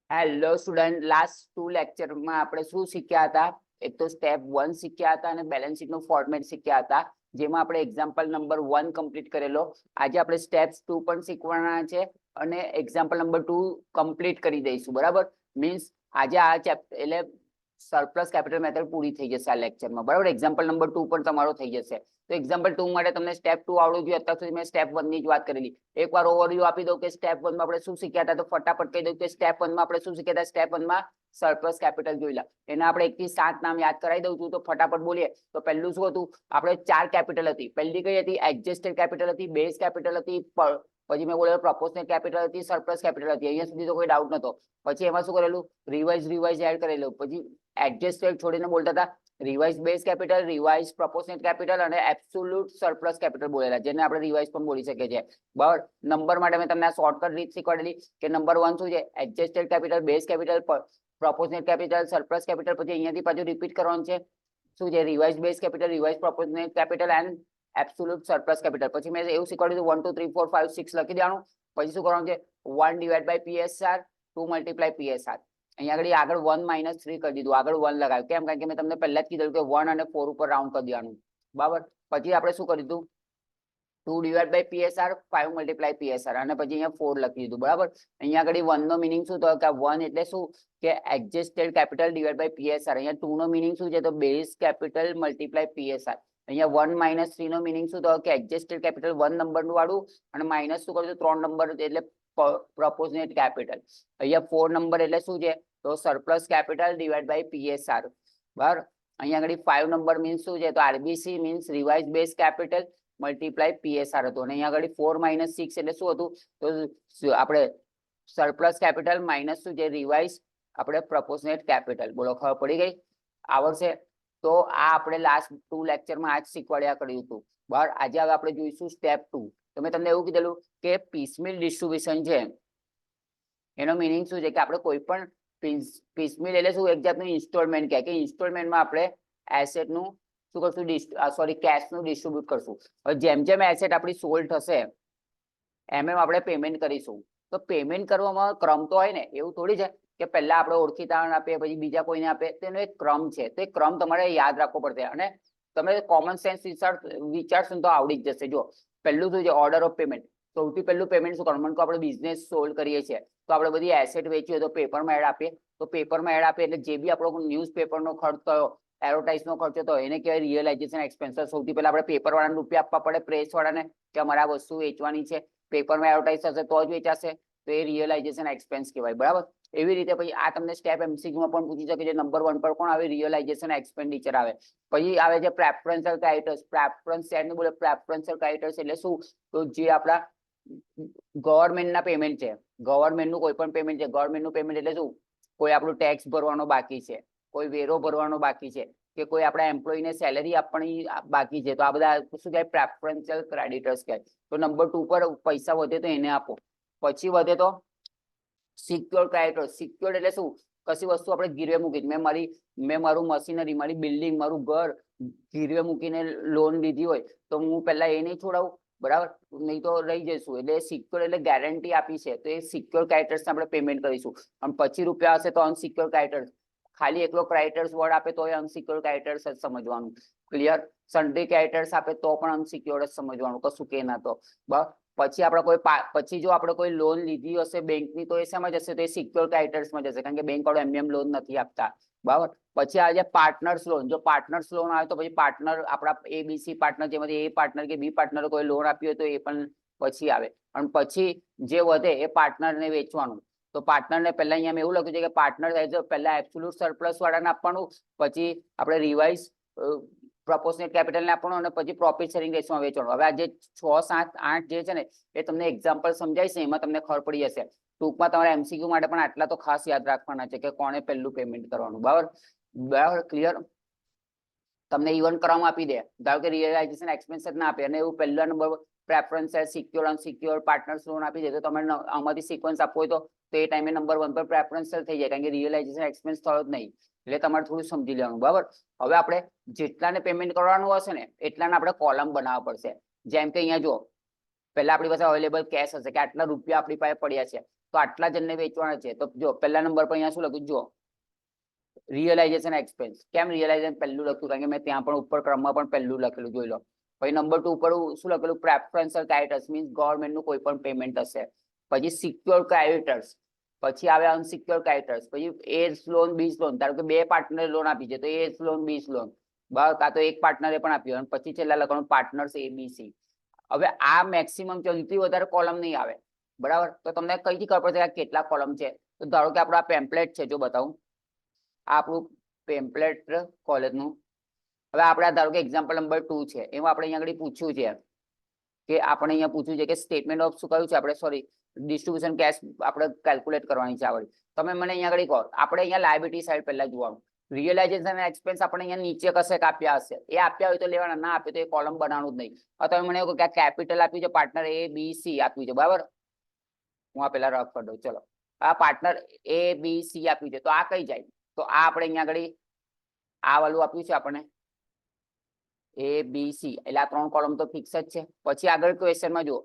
Hello student, last 2 લેક્ચરમાં આપણે શું શીખ્યા હતા? એક તો સ્ટેપ 1 શીખ્યા હતા અને બેલેન્સ શીટનો ફોર્મેટ શીખ્યા હતા, જેમાં આપણે એક્ઝામ્પલ નંબર 1 કમ્પ્લીટ કરેલો. આજે આપણે સ્ટેપ્સ 2 પણ શીખવાના છે અને એક્ઝામ્પલ નંબર 2 કમ્પ્લીટ કરી દઈશું. બરાબર, મીન્સ આજે આ ચેપ્ટર એટલે સરપ્લસ કેપિટલ મેથડ પૂરી થઈ જશે આ લેક્ચરમાં. બરાબર, એક્ઝામ્પલ નંબર 2 પણ તમારો થઈ જશે. તો એક્ઝામ્પલ 2 માટે તમને સ્ટેપ 2 આવડવું જોઈએ. અત્યાર સુધી મેં સ્ટેપ 1 ની જ વાત કરેલી. એકવાર ઓવરવ્યુ આપી દઉં કે સ્ટેપ 1 માં આપણે શું શીખ્યા હતા, તો ફટાફટ કહી દઉં કે સ્ટેપ 1 માં આપણે શું શીખ્યા હતા. સ્ટેપ 1 માં સરપ્લસ કેપિટલ જોઈલા. એના આપણે 1 થી 7 નામ યાદ કરાવી દઉં છું, તો ફટાફટ બોલીએ. તો પહેલું શું હતું? આપણે 4 કેપિટલ હતી. પહેલી કઈ હતી? એડજસ્ટેડ કેપિટલ હતી, બેઝ કેપિટલ હતી, પછી મેં બોલેલું પ્રોપોર્શનલ કેપિટલ હતી, સરપ્લસ કેપિટલ હતી. અહીંયા સુધી તો કોઈ ડાઉટ નતો. પછી એમાં શું કરેલું? રિવાઇઝ એડ કરેલું. પછી એડજસ્ટેડ છોડીને બોલતા હતા revise base capital, revise proportional capital અને એબ્સોલ્યુટ સરપ્લસ કેપિટલ બોલેલા, જેને આપણે રિવાઇઝ પણ બોલી શકીએ છીએ. બરાબર, નંબર માટે મેં તમને આ શોર્ટકટ રીત શીખવાડેલી કે નંબર 1 શું છે? Adjusted capital, base capital, proportional capital, surplus capital. પછી અહીંયાથી પાછું રિપીટ કરવાનું છે. શું છે? Revise base capital, revise proportional capital and absolute surplus capital. પછી મેં એવું શીખવાડ્યું 1 2 3 4 5 6 લખી દેવાનું. પછી શું કરવાનું છે? 1 divide by PSR, 2 multiply PSR. અહીંયા આગળ 1 - 3 કરી દીધું, આગળ 1 લગાવ્યું. કેમ? કારણ કે મેં તમને પહેલા જ કીધું કે 1 અને 4 ઉપર રાઉન્ડ કરી દેવાનું. બરાબર, પછી આપણે શું કરી દીધું? 2 divide by PSR, 5 multiply PSR અને પછી અહીંયા 4 લખી દીધું. બરાબર, અહીંયા આગળ 1 નો મિનિંગ શું થયો? કે 1 એટલે શું? કે adjusted capital divide by PSR. અહીંયા 2 નો મિનિંગ શું છે? તો બેઝ કેપિટલ મલ્ટીપ્લાય PSR. અહીંયા 1 - 3 નો મિનિંગ શું થયો? કે એડજસ્ટેડ કેપિટલ 1 નંબરનું વાળું અને માઇનસ શું કરું છું? 3 નંબર એટલે પ્રોપોર્શનેટ કેપિટલ. અહીંયા 4 નંબર એટલે શું છે? તો surplus capital divide by PSR. બરાબર, અહીંયા આગળ 5 નંબર મીન્સ શું છે? તો RBC means revise base capital multiply PSR હતું. અને અહીંયા આગળ 4 - 6 એટલે શું હતું? તો આપણે સરપ્લસ કેપિટલ માઇનસ શું છે? રિવાઇઝ આપણે પ્રોપોર્શનેટ કેપિટલ. બોલો, ખબર પડી ગઈ? આવડશે? તો આ આપણે લાસ્ટ 2 લેક્ચરમાં આ જ શીખવાડ્યા કર્યું હતું. બરાબર, આજે હવે આપણે જોઈશું સ્ટેપ 2. તો મેં તમને એવું કીધેલું કે પીસમીલ ડિસ્ટ્રીબ્યુશન છે, એનો મિનિંગ શું છે? કે આપણે કોઈ પણ પીસમીલ એટલે શું? એક જાતનું ઇન્સ્ટોલમેન્ટ કહે કે ઇન્સ્ટોલમેન્ટમાં આપણે એસેટનું શું કરશું? સોરી, કેશનું ડિસ્ટ્રીબ્યુટ કરશું. હવે જેમ જેમ એસેટ આપણી સોલ્ડ થશે એમ એમ આપણે પેમેન્ટ કરીશું. તો પેમેન્ટ કરવામાં ક્રમ તો હોય ને, એવું થોડી છે કે પહેલા આપણે ઓળખીતાને આપીએ પછી બીજા કોઈને આપીએ. તેનો એક ક્રમ છે, તો એ ક્રમ તમારે યાદ રાખવો પડશે. અને તમે કોમન સેન્સ વિચારશો તો આવડી જ જશે. જો પહેલું શું છે? Order of payment. સૌથી પહેલું પેમેન્ટ શું કરવાનું? આપણે બિઝનેસ સોલ્ડ કરીએ છીએ તો આપણે બધી એસેટ વેચીએ તો પેપરમાં એડ આપીએ. તો પેપરમાં એડ આપીએ એટલે જે બી આપણો ન્યૂઝપેપરનો ખર્ચ થયો, એડવર્ટાઇઝનો ખર્ચો થયો, એને કહેવાય રિયલાઇઝેશન એક્સપેન્સ. સૌથી પહેલા આપણે પેપર વાળાને રૂપિયા આપવા પડે, પ્રેસ વાળાને, કે અમારે આ વસ્તુ વેચવાની છે. પેપરમાં એડવર્ટાઇઝ થશે તો જ વેચાશે, તો એ રિયલાઇઝેશન એક્સપેન્સ કહેવાય. બરાબર, એવી રીતે પછી આ તમને સ્ટેપ MCQમાં પણ પૂછી શકે છે. નંબર 1 પર કોણ આવે? રિયલાઇઝેશન એક્સપેન્ડિચર આવે. પછી આવે છે પ્રેફરન્શિયલ ક્રેડિટર્સ. પ્રેફરન્સ શેરનું બોલે પ્રેફરન્શિયલ ક્રેડિટર્સ એટલે શું? તો જે આપણા ગવર્મેન્ટના પેમેન્ટ છે, ગવર્મેન્ટનું કોઈ પણ પેમેન્ટ છે. ગવર્મેન્ટનું પેમેન્ટ એટલે શું? કોઈ આપણું ટેક્સ ભરવાનો બાકી છે, કોઈ વેરો ભરવાનો બાકી છે, કે કોઈ આપણા એમ્પ્લોયીને સેલેરી આપવાની બાકી છે, તો આ બધા શું કહેવાય? પ્રેફરન્શિયલ ક્રેડિટર્સ કહેવાય. તો નંબર 2 પર પૈસા વધે તો એને આપો. પછી વધે તો સિક્યોર ક્રેડિટર્સ. સિક્યોર એટલે શું? કશી વસ્તુ આપણે ગીરવે મૂકી, મેં મારું મશીનરી, મારી બિલ્ડિંગ, મારું ઘર ગીરવે મૂકીને લોન લીધી હોય તો હું પહેલા એ નહીં છોડાવું. બરાબર, નહીં તો રહી જઈશું. એટલે સિક્યોર એટલે ગેરંટી આપી છે, તો એ સિક્યોર ક્રેડિટર્સને આપણે પેમેન્ટ કરીશું. અને પછી રૂપિયા હશે તો અનસિક્યોર ક્રેડિટર્સ. ખાલી એકલો ક્રેડિટર્સ વર્ડ આપે તો એ અનસિક્યોર ક્રેડિટર્સ જ સમજવાનું. ક્લિયર? સન્ડ્રી ક્રેડિટર્સ આપે તો પણ અનસિક્યોર જ સમજવાનું, કશું કે ના તો. બસ પછી આપણે પછી જો આપણે કોઈ લોન લીધી હશે બેંકની તો એ શેમાં જશે? તો એ સિક્યોર ક્રેડિટર્સમાં જશે, કારણ કે બેંક વાળો એમ લોન નથી આપતા. બરાબર, પછી આવે છે પાર્ટનર્સ લોન. જો પાર્ટનર્સ લોન આવે તો પછી પાર્ટનર, આપણા ABC પાર્ટનર, જેમાંથી A પાર્ટનર કે B પાર્ટનર કોઈ લોન આપી હોય તો એ પણ પછી આવે. અને પછી જે વધે એ પાર્ટનરને વેચવાનું. તો પાર્ટનરને પહેલા અહીંયા એવું લખ્યું છે કે પાર્ટનર પહેલા એબ્સોલ્યુટ સરપ્લસ વાળાને આપવાનું, પછી આપણે રિવાઇઝ પ્રોપોર્શનેટ કેપિટલને આપવાનું અને પછી પ્રોફિટ શેરિંગ રેશિયોમાં વેચવાનું. હવે આ જે 6 7 8 જે છે ને એ તમને એક્ઝામ્પલ સમજાઈશ ને એમાં તમને ખબર પડી જશે. ટૂંકમાં તમારા MCQ માટે પણ આટલા તો ખાસ યાદ રાખવાના છે કે કોણે પહેલું પેમેન્ટ કરવાનું. બરાબર, ક્લિયર? તમને ઇવન કરવામાં આપી દે, ધારો કે રિયલાઇઝેશન એક્સપેન્સ ના આપે અને એવું પહેલા નંબર પ્રેફરન્સ છે, સિક્યોર અનસિક્યોર પાર્ટનર્સ લોન આપી દે, તો તમારે આમાંથી સિક્વન્સ આપવો હોય તો એ ટાઈમે નંબર 1 પર પ્રેફરન્શિયલ થઈ જાય, કારણ કે રિયલાઇઝેશન એક્સપેન્સ થયો જ નહીં. એટલે તમારે થોડું સમજી લેવાનું. બરાબર, હવે આપણે જેટલાને પેમેન્ટ કરવાનું હશે ને એટલાને આપણે કોલમ બનાવવા પડશે. જેમ કે અહીંયા જો પહેલા આપણી પાસે અવેલેબલ કેશ હશે કે આટલા રૂપિયા આપણી પાસે પડ્યા છે તો આટલા જણને વેચવાના છે. તો જો પહેલા નંબર પર અહીંયા શું લખ્યું, જો રિયલાઇઝેશન એક્સપેન્સ. કેમ રિયલાઇઝેશન પહેલું લખ્યું? કારણ કે મેં ત્યાં પણ ઉપર ક્રમમાં પણ પહેલું લખેલું, જોઈ લો. પછી નંબર 2 ઉપર શું લખેલું? પ્રેફરન્શિયલ ક્રેડિટર્સ, મીન્સ ગવર્મેન્ટનું કોઈ પણ પેમેન્ટ હશે. પછી સિક્યોર ક્રેડિટર્સ, પછી આવે અનસિક્યોર ક્રેડિટર્સ, પછી એસ લોન, બીસ લોન. ધારો કે બે પાર્ટનરે લોન આપી છે તો એસ લોન, બીસ લોન, બરાબર, કાં તો એક પાર્ટનરે પણ આપ્યું. અને પછી છેલ્લા લખવાનું પાર્ટનર્સ એબીસી. હવે આ મેક્સિમમ છે, સૌથી વધારે કોલમ નહીં આવે, બરાબર. તો તમને કઈથી ખબર પડશે કે કેટલા કોલમ છે? તો ધારો કે આપણો આ પેમ્પલેટ છે, જો બતાવું, આ આપણું પેમ્પલેટ કોલેજનું. હવે આપણે ધારો કે એક્ઝામ્પલ નંબર 2 છે, એમાં આપણે અહીંયા આગળ પૂછ્યું છે કે આપણે અહીંયા પૂછ્યું છે કે સ્ટેટમેન્ટ ઓફ શું કયું છે આપણે, સોરી, ડિસ્ટ્રીબ્યુશન કેશ આપણે કેલ્ક્યુલેટ કરવાની છે આવડી. તમે મને અહીંયા આગળ કહો, આપણે અહીંયા લાયબિલિટી સાઈડ પહેલા જોવાનું. રિયલાઇઝેશન એક્સપેન્સ આપણે અહીંયા નીચે કશે આપ્યા હશે, એ આપ્યા હોય તો લેવાના, ના આપ્યો તો એ કોલમ બનાવવાનું જ નહીં. હવે તમે મને કહો કે આ કેપિટલ આપ્યું છે, પાર્ટનર એ બી સી આપ્યું છે, બરાબર. હું આ પેલા રફ કરી દઉં. ચલો, આ પાર્ટનર એ બી સી આપ્યું છે, તો આ કઈ જાય? તો આ આપણે અહીંયા આગળ આ વાળું આપ્યું છે આપણને એ બી સી, એટલે આ 3 કોલમ તો ફિક્સ જ છે. પછી આગળ ક્વેશ્ચનમાં જુઓ,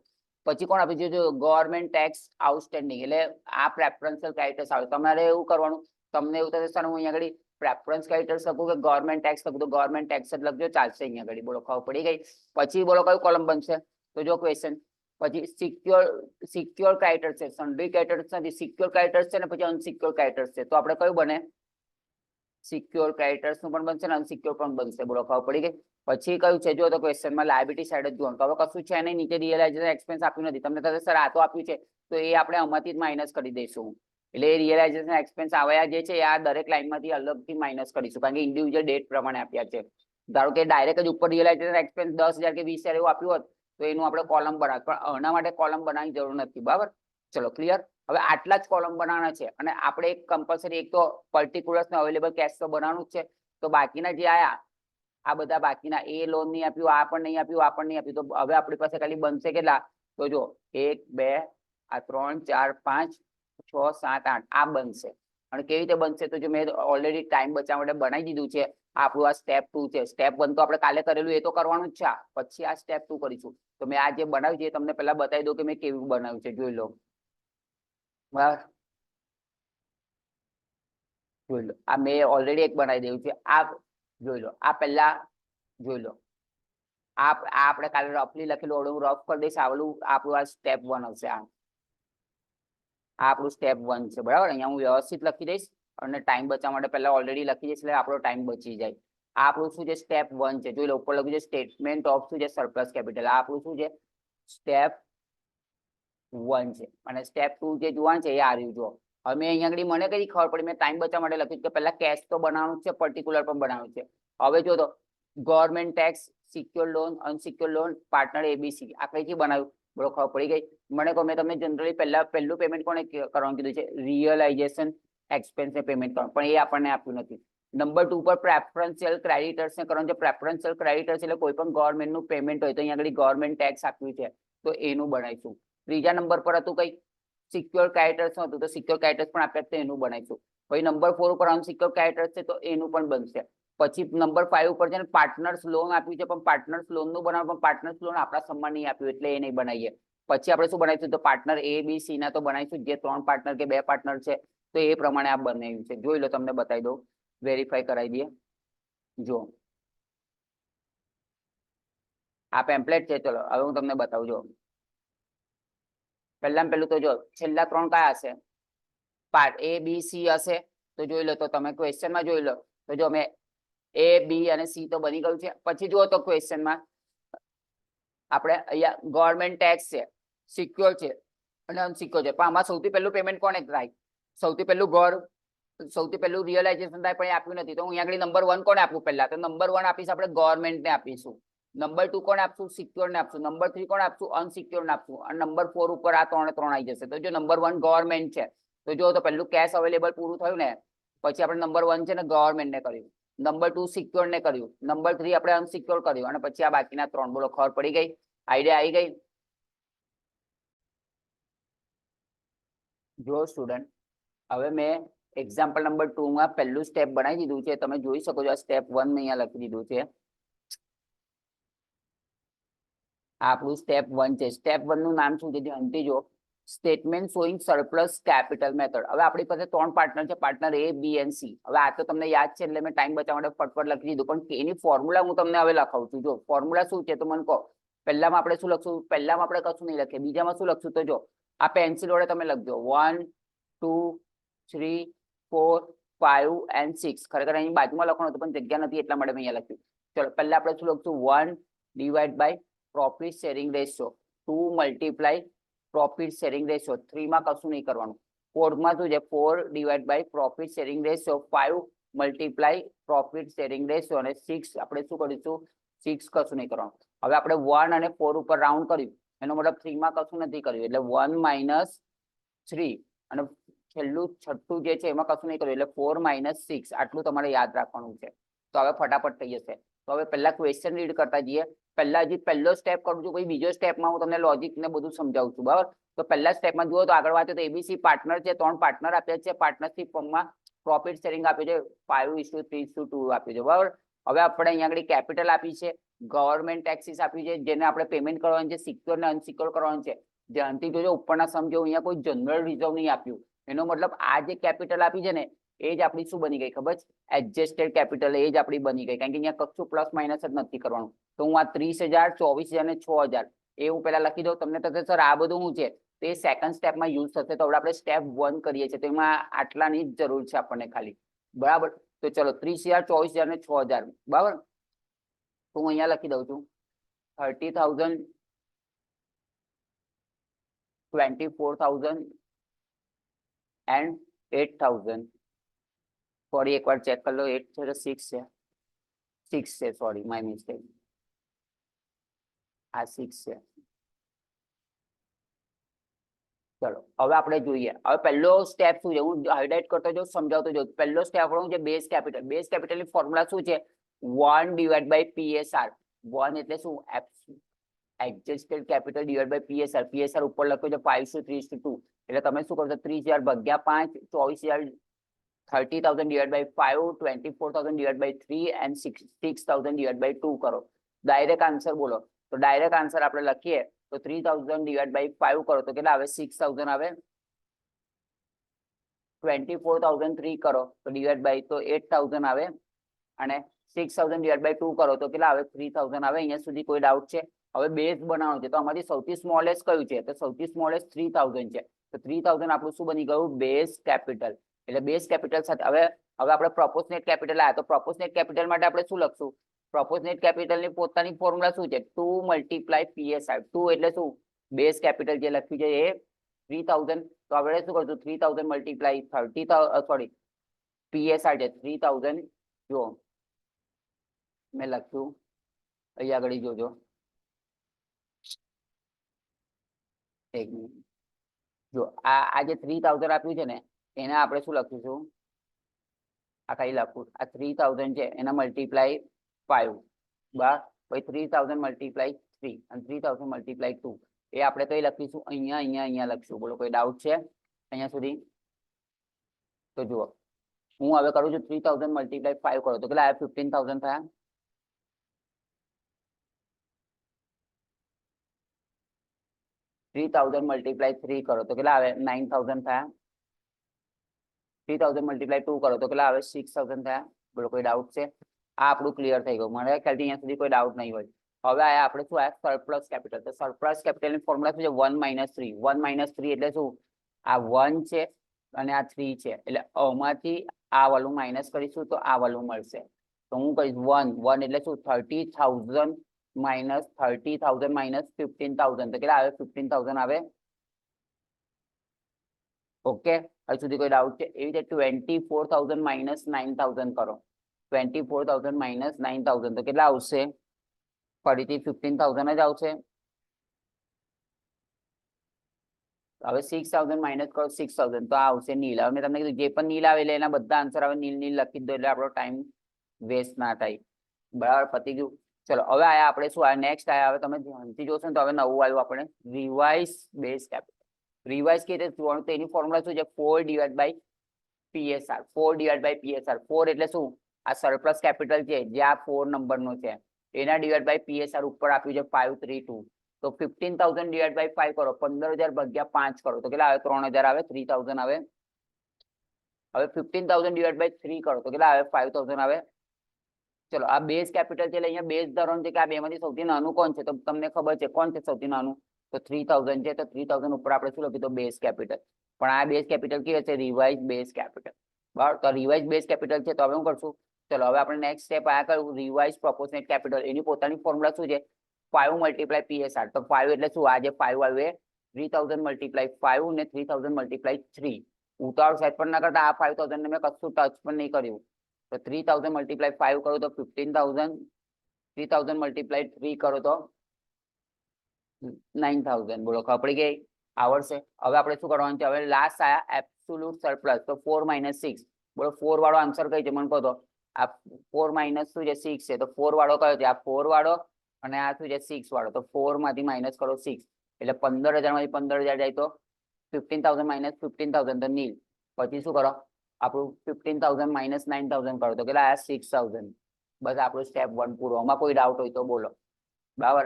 પછી કોણ આપ્યું છે? જો ગવર્મેન્ટ ટેક્સ આઉટસ્ટેન્ડિંગ, એટલે આ પ્રેફરન્શિયલ ક્રેડિટર્સ આવે. તમારે એવું કરવાનું, તમને એવું થશે સર હું અહીંયા આગળ પ્રેફરન્સ ક્રેડિટર્સ લખું કે ગવર્મેન્ટ ટેક્સ લખું? તો ગવર્મેન્ટ ટેક્સ જ લખજો, ચાલશે. અહીંયા આગળ બોલો, ખબર પડી ગઈ. પછી બોલો કયું કોલમ બનશે? તો જો ક્વેશ્ચન પછી સિક્યોર ક્રેડિટર્સ છે, સન્ડ્રી ક્રેડિટર્સ નથી, સિક્યોર ક્રેડિટર્સ છે ને પછી અનસિક્યોર ક્રેડિટર્સ છે. તો આપણે કયું બને? સિક્યોર ક્રેડિટર્સ નું પણ બનશે ને અનસિક્યોર પણ બનશે. બોલો, ખબર પડી ગઈ. પછી કયું છે? જો તો ક્વેશ્ચનમાં લાયબિલિટી સાઈડ જ જોવાનું. હવે કશું છે નહીં, નીચે રિયલાઇઝેશન એક્સપેન્સ આપ્યું નથી. તમને થશે સર આ તો આપ્યું છે, તો એ આપણે આમાંથી જ માઇનસ કરી દઈશું. એટલે રિયલાઇઝેશન એક્સપેન્સ આવ્યા જે છે આ દરેક લાઈનમાંથી અલગથી માઇનસ કરીશું, કારણ કે ઇન્ડિવિજ્યુઅલ ડેટ પ્રમાણે આપ્યા છે. ધારો કે ડાયરેક્ટ જ ઉપર રિયલાઇઝેશન એક્સપેન્સ 10,000 કે 20,000 એવું આપ્યું હોત તો એનું આપણે કોલમ બનાવ, પણ આના માટે કોલમ બનાવવાની જરૂર નથી, બરાબર. ચલો, ક્લિયર. હવે આટલા જ કોલમ બનાવવાના છે અને આપણે એક કમ્પલસરી એક તો પર્ટિક્યુલર્સ ને અવેલેબલ કેશ તો બનાવવાનું જ છે. તો બાકીના જે આયા આ બધા બાકીના, એ લોન નહીં આપ્યું, આ પણ નહીં આપ્યું, આ પણ નહીં આપ્યું, તો હવે આપણી પાસે ખાલી બનશે કેટલા? તો જો 1 2 આ 3 4 5 6 7 8 આ બનશે. અને કેવી રીતે બનશે? તો જો મેં ઓલરેડી ટાઈમ બચાવવા માટે બનાવી દીધું છે. આપણું આ સ્ટેપ 2 છે. સ્ટેપ 1 તો આપણે કાલે કરેલું, એ તો કરવાનું જ છે. પછી આ સ્ટેપ 2 કરીશું. તો મેં આ જે બનાવ્યું છે તમને પહેલા બતાવી દઉં કે મેં કેવું બનાવ્યું છે, જોઈ લો, બરાબર. જોઈ લો, આ મેં ઓલરેડી એક બનાવી દેવું છે. આ જોઈ લો, આ પહેલા જોઈ લો, આ આપણે કાલે રફલી લખેલું, હું રફ કરી દઈશ. આવલું આપણું આ સ્ટેપ 1 હશે. આ આપણું સ્ટેપ 1 છે, બરાબર. અહીંયા હું વ્યવસ્થિત લખી દઈશ અને ટાઈમ બચાવવા માટે પહેલા ઓલરેડી લખી દઈશ, એટલે આપણો ટાઈમ બચી જાય. આ આપણું શું છે? સ્ટેપ 1 છે. જોઈ લો, ઉપર લખ્યું છે સ્ટેટમેન્ટ ઓફ શું છે? Surplus capital. આ આપણું શું છે? સ્ટેપ 1 છે. અને સ્ટેપ 2 જે જોવાનું છે એ આ રહ્યું. જો હવે અહીંયા આગળ મને કઈ ખબર પડી, મેં ટાઈમ બચાવવા માટે લખ્યું કે પહેલા કેશ તો બનાવવાનું છે, પર્ટિક્યુલર પણ બનાવવાનું છે. હવે જો તો government tax, secure loan, unsecure loan, partner ABC, આ કઈથી બનાવ્યું? બોલો, ખબર પડી ગઈ. મને કહો, મેં તમને જનરલી પહેલું પેમેન્ટ કોને કરવાનું કીધું છે? રિયલાઇઝેશન એક્સપેન્સ ને પેમેન્ટ કરવાનું, પણ એ આપણને આપ્યું નથી. નંબર 2 પર પ્રેફરન્શિયલ ક્રેડિટર્સ ને કરવાનું છે. પ્રેફરન્શિયલ ક્રેડિટર્સ એટલે કોઈ પણ ગવર્મેન્ટનું પેમેન્ટ હોય તો અહીંયા આગળ ગવર્મેન્ટ ટેક્સ આપ્યું છે, તો એનું બનાવીશું. ત્રીજા નંબર પર હતું કઈ? સિક્યોર ક્રેડિટર્સ હતું, તો સિક્યોર ક્રેડિટર્સ પણ આપ્યા છે, એનું બનાવીશું. પછી નંબર 4 ઉપર અનસિક્યોર ક્રેડિટર્સ છે, તો એનું પણ બનશે. પછી નંબર 5 ઉપર છે ને પાર્ટનર્સ લોન આપ્યું છે, પણ પાર્ટનર્સ લોન નું બનાવ, પણ પાર્ટનર્સ લોન આપણા સન્માન નહીં આપ્યું એટલે એ નહીં બનાવીએ. પછી આપણે શું બનાવીશું? તો પાર્ટનર એ બી સી ના તો બનાવીશું, જે 3 પાર્ટનર કે 2 પાર્ટનર છે તો એ પ્રમાણે આ બનાવ્યું છે. જોઈ લો, તમને બતાવી દઉં, વેરીફાઈ કરાવી દઈએ. જો આ પેમ્પલેટ છે. ચલો હવે હું તમને બતાવું. જો પહેલું તો જો છેલ્લા 3 કયા હશે? પાર્ટ એ બી સી હશે. તો જોઈ લો, તો તમે ક્વેશ્ચનમાં જોઈ લો. તો જો મેં એ બી અને સી તો બની ગયું છે. પછી જુઓ તો ક્વેશ્ચનમાં આપણે અહીંયા ગવર્મેન્ટ ટેક્સ છે, સિક્યોર છે અને અનસિક્યોર છે. પણ આમાં સૌથી પહેલું પેમેન્ટ કોને થાય? સૌથી પહેલું રિયલાઇઝેશન થાય, પણ એ આપ્યું નથી. તો હું અહીંયા આગળ નંબર 1 કોને આપવું? પહેલા તો નંબર 1 આપીશ આપણે ગવર્મેન્ટને આપીશું. નંબર 2 કોને આપશું? સિક્યોર ને આપશું. નંબર 3 કોને આપશું? અનસિક્યોર ને આપશું. અને નંબર 4 ઉપર આ 3 આવી જશે. તો જો નંબર 1 ગવર્મેન્ટ છે, તો જો તો પહેલું કેશ અવેલેબલ પૂરું થયું ને, પછી આપણે નંબર 1 છે ને ગવર્મેન્ટ ને કર્યું, નંબર 2 સિક્યોર ને કર્યું, નંબર 3 આપણે અનસિક્યોર કર્યું, અને પછી આ બાકીના 3. બોલો, ખબર પડી ગઈ? આઈડિયા આવી ગઈ? જો સ્ટુડન્ટ, હવે મેં એક્ઝામ્પલ નંબર 2 માં પહેલું સ્ટેપ બનાવી દીધું છે. તમે જોઈ શકો છો, આ સ્ટેપ 1 મેં અહીંયા લખી દીધું છે. આ આપણું સ્ટેપ 1 છે. સ્ટેપ 1 નું નામ શું છે? ધ્યાનથી જો, statement showing surplus capital method. હવે આપણી પાસે 3 પાર્ટનર છે, partner A, B and C. હવે આ તો તમને યાદ છે એટલે મેં ટાઈમ બચાવવા માટે ફટફટ લખી દીધું, પણ એની ફોર્મ્યુલા હું તમને હવે લખાવું છું. જો ફોર્મ્યુલા શું છે તો મને કહો. પહેલામાં આપણે શું લખશું? પહેલામાં આપણે કશું નહીં લખીએ. બીજામાં શું લખશું? તો જો આ પેન્સિલ વડે તમે લખજો 1 2 3 4 5 and 6. ખરેખર અહીં બાજુમાં લખવાનું હતું પણ જગ્યા નથી એટલા માટે મેં અહીંયા લખ્યું. ચલો પહેલા આપણે શું લખશું? 1 divide by profit sharing ratio, 2 multiply profit sharing ratio. 3 માં કશું નહીં કરવાનું. 4 માં શું છે? 4 divide by profit sharing ratio, 5 multiply profit sharing ratio અને 6 આપણે શું કરીશું? 6 કશું નહીં કરવાનું. હવે આપણે 1 અને 4 ઉપર રાઉન્ડ કર્યું, એનો મતલબ 3 માં કશું નથી કર્યું એટલે 1 માઇનસ 3 અને છેલ્લું છઠ્ઠું જે છે એમાં કશું નહીં કર્યું એટલે 4 માઇનસ 6. આટલું તમારે યાદ રાખવાનું છે. તો હવે ફટાફટ થઈ જશે. તો હવે પહેલા ક્વેશ્ચન રીડ કરતા જઈએ. પહેલા હજી પહેલો સ્ટેપ કરું છું, પછી બીજો સ્ટેપમાં હું તમને લોજિક ને બધું સમજાવું છું. બરાબર? તો પહેલા સ્ટેપમાં જુઓ તો આગળ વાંચો તો એબીસી પાર્ટનર છે, 3 પાર્ટનર આપ્યા છે. પાર્ટનરશિપ ફોર્મમાં પ્રોફિટ શેરિંગ આપ્યું છે 5:3:2 આપ્યું છે. બરાબર? હવે આપણે અહીંયા આગળ કેપિટલ આપી છે, ગવર્મેન્ટ ટેક્સીસ આપ્યું છે જેને આપણે પેમેન્ટ કરવાનું છે, સિક્યોર ને અનસિક્યોર કરવાનું છે. ધ્યાનથી જોજો, ઉપરના સમજો, અહીંયા કોઈ જનરલ રિઝર્વ નહીં આપ્યું. એનો મતલબ આ જે કેપિટલ આપી છે ને એ જ આપણી શું બની ગઈ ખબર છે? એડજસ્ટેડ કેપિટલ એ જ આપણી બની ગઈ, કારણ કે અહીંયા કશું પ્લસ માઇનસ જ નથી કરવાનું. તો હું આ 30,000 24,000 ને 6,000 એ હું પહેલા લખી દઉં. તમને થશે સર આ બધું શું છે? તો એ સેકન્ડ સ્ટેપમાં યુઝ થશે. તો આપણે સ્ટેપ 1 કરીએ છીએ, તો એમાં આટલાની જ જરૂર છે આપણને ખાલી. બરાબર? તો ચલો 30,000 24,000 ને 6,000. બરાબર? તો હું અહીંયા લખી દઉં છું 30,000 24,000 and 8,000. સોરી એકવાર ચેક કરી લો. 8 છે તો 6 છે, 6 છે, સોરી માય મિસ્ટેક. આ 6 છે. ચલો હવે આપણે જોઈએ. હવે પહેલો સ્ટેપ શું છે? હું હાઇલાઇટ કરતો જાઉં, સમજાવતો જાઉં. પહેલો સ્ટેપ આપણો છે બેઝ કેપિટલ. બેઝ કેપિટલની ફોર્મ્યુલા શું છે? 1 ડિવાઈડ બાય PSR. 1 એટલે શું? Adjusted capital divide by PSR. PSR ઉપર લખ્યો છે 5:3:2. એટલે તમે શું કરશો? 30,000 ભાગ્યા 5, 24,000 30,000 divided by 5, 24,000 divided by 3 and 6,000 divided by 2 કરો. ડાયરેક્ટ આન્સર બોલો. તો ડાયરેક્ટ આન્સર આપણે લખીએ તો 3,000 divided by 5 કરો તો કેટલા આવે? 6,000 આવે. 24,003 કરો તો ડિવાઈડ બાય તો 8,000 આવે અને 6,000 divided by 2 કરો તો કેટલા આવે? 3,000 આવે. અહીંયા સુધી કોઈ ડાઉટ છે? હવે બેઝ બનાવવાનો છે તો આમાંથી સૌથી સ્મોલેસ્ટ કયું છે? તો સૌથી સ્મોલેસ્ટ 3,000 છે. તો 3,000 આપણું શું બની ગયું? Base capital. એટલે બેઝ કેપિટલ સાથે હવે આપણે પ્રોપોર્શનેટ કેપિટલ આવ્યા તો પ્રોપોર્શનેટ કેપિટલ માટે આપણે શું લખશું? પ્રોપોર્શનેટ કેપિટલની પોતાની ફોર્મ્યુલા શું છે? 2 મલ્ટીપ્લાય PSR. 2 એટલે શું? બેઝ કેપિટલ જે લખ્યું છે એ 3,000. તો આપણે શું કરશું? 3,000 મલ્ટીપ્લાય 30,000 સોરી PSR છે 3,000. જો મેં લખ્યું અહીંયા આગળ જોજો, એક મિનિટ. જો આ જે 3,000 આપ્યું છે ને એના આપણે શું લખીશું? આ કઈ લખું? આ 3,000 છે એના મલ્ટીપ્લાય 5 બરાબર, પછી 3,000 મલ્ટીપ્લાય 3 અને 3,000 મલ્ટીપ્લાય 2 એ આપણે કઈ લખીશું? અહીંયા લખીશું. બોલો કોઈ ડાઉટ છે અહીંયા સુધી? તો જુઓ હું હવે કરું છું 3,000 મલ્ટીપ્લાય 5 કરો તો કેટલા આવે? 15,000 થયા. $3,000 મલ્ટીપ્લાય 3 કરો તો કેટલા આવે? 9,000 થયા. 3,000 મલ્ટીપ્લાય 2 કરો તો કેટલા આવે? 6,000 થયા. બોલો કોઈ ડાઉટ છે? આ આપણું ક્લિયર થઈ ગયું. મને ખ્યાલથી અહીંયા સુધી કોઈ ડાઉટ નહીં હોય. હવે આ આપણે શું આવ્યા? Surplus capital. તો સરપ્લસ કેપિટલની ફોર્મ્યુલા શું છે? 1 - 3. 1 - 3 એટલે શું? આ 1 છે અને આ 3 છે એટલે આમાંથી આ વાળું માઇનસ કરીશું તો આ વાળું મળશે. તો હું કહીશ 1 એટલે શું? 30,000 માઇનસ 30,000 માઇનસ 15,000 તો કેટલા આવે? 15,000 આવે. ઓકે, હજુ સુધી કોઈ ડાઉટ છે? એવી રીતે 24,000 માઇનસ 9,000 કરો. 24,000 માઇનસ 9,000 તો કેટલા આવશે? ફરીથી 15,000 જ આવશે. હવે 6,000 માઇનસ કરો 6,000 તો આ આવશે નીલ. હવે મેં તમને કીધું જે પણ નીલ આવે એટલે એના બધા આન્સર આવે નીલ લખી દો એટલે આપણો ટાઈમ વેસ્ટ ના થાય. બરાબર, પતી ગયું. ચલો હવે આયા આપણે શું આયા? નેક્સ્ટ આયા. હવે તમે ધ્યાનથી જોશો ને તો હવે નવું આવ્યું આપણે રિવાઇઝ બેઝ કેપિટલ. રિવાઇઝ કેવી રીતે જોવાનું? તો એની ફોર્મ્યુલા શું છે? 4 divide by PSR. 4 divide by PSR. 4 એટલે શું? આ સરપ્લસ કેપિટલ છે જે આ 4 નંબરનો છે એના ડિવાઈડ બાય PSR ઉપર આપ્યું છે 532. તો 15,000 ડિવાઈડ બાય 5 કરો, 15,000 ભાગ્યા 5 કરો તો કેટલા આવે? 3,000 આવે, 3,000 આવે. હવે 15,000 ડિવાઈડ બાય 3 કરો તો કેટલા આવે? 5,000 આવે. ચલો આ બેઝ કેપિટલ છે એટલે અહીંયા બેઝ ધોરણ છે કે આ બેમાંથી સૌથી નાનું કોણ છે? તો તમને ખબર છે કોણ છે સૌથી નાનું? તો 3,000 છે. તો 3,000 ઉપર આપણે શું લખ્યું? તો બેઝ કેપિટલ. પણ આ બેઝ કેપિટલ કેવી હશે? Revise base capital. બરાબર, તો રિવાઇઝ બેઝ કેપિટલ છે. તો હવે શું કરશું? ચલો હવે આપણે નેક્સ્ટ સ્ટેપ આ કરવું, રિવાઇઝ પ્રોપોર્શનેટ કેપિટલ. એની પોતાની ફોર્મ્યુલા શું છે? 5 મલ્ટીપ્લાય PSR. તો 5 એટલે શું? આ જે 5 આવ્યું એ 3,000 મલ્ટીપ્લાય 5 ને 3,000 મલ્ટીપ્લાય 3. ઉતાવળ સાઈડ પર ના કરતા આ 5,000 ને મેં કશું ટચ પણ નહીં કર્યું. તો 3,000 મલ્ટીપ્લાય 5 કરો તો 15,000. 3,000 મલ્ટીપ્લાય 3 કરો તો 9,000. બોલો ખબર પડી ગઈ? આવડશે. હવે આપણે શું કરવાનું છે? હવે લાસ્ટ આયા એબ્સોલ્યુટ સરપ્લસ. તો 4 - 6. બોલો 4 વાળો આન્સર કઈ છે મને કહો તો? આ 4 - શું છે? 6 છે. તો 4 વાળો કયો છે? આ 4 વાળો અને આ શું છે? 6 વાળો. તો 4 માંથી માઇનસ કરો 6 એટલે 15,000 માંથી 15,000 જાય તો 15,000 - 15,000 તો નીલ. પછી શું કરો? આપણું 15,000 - 9,000 કરો તો કેટલા આયા? 6,000. બસ આપણું સ્ટેપ 1 પૂરો. આમાં કોઈ ડાઉટ હોય તો બોલો. બરાબર,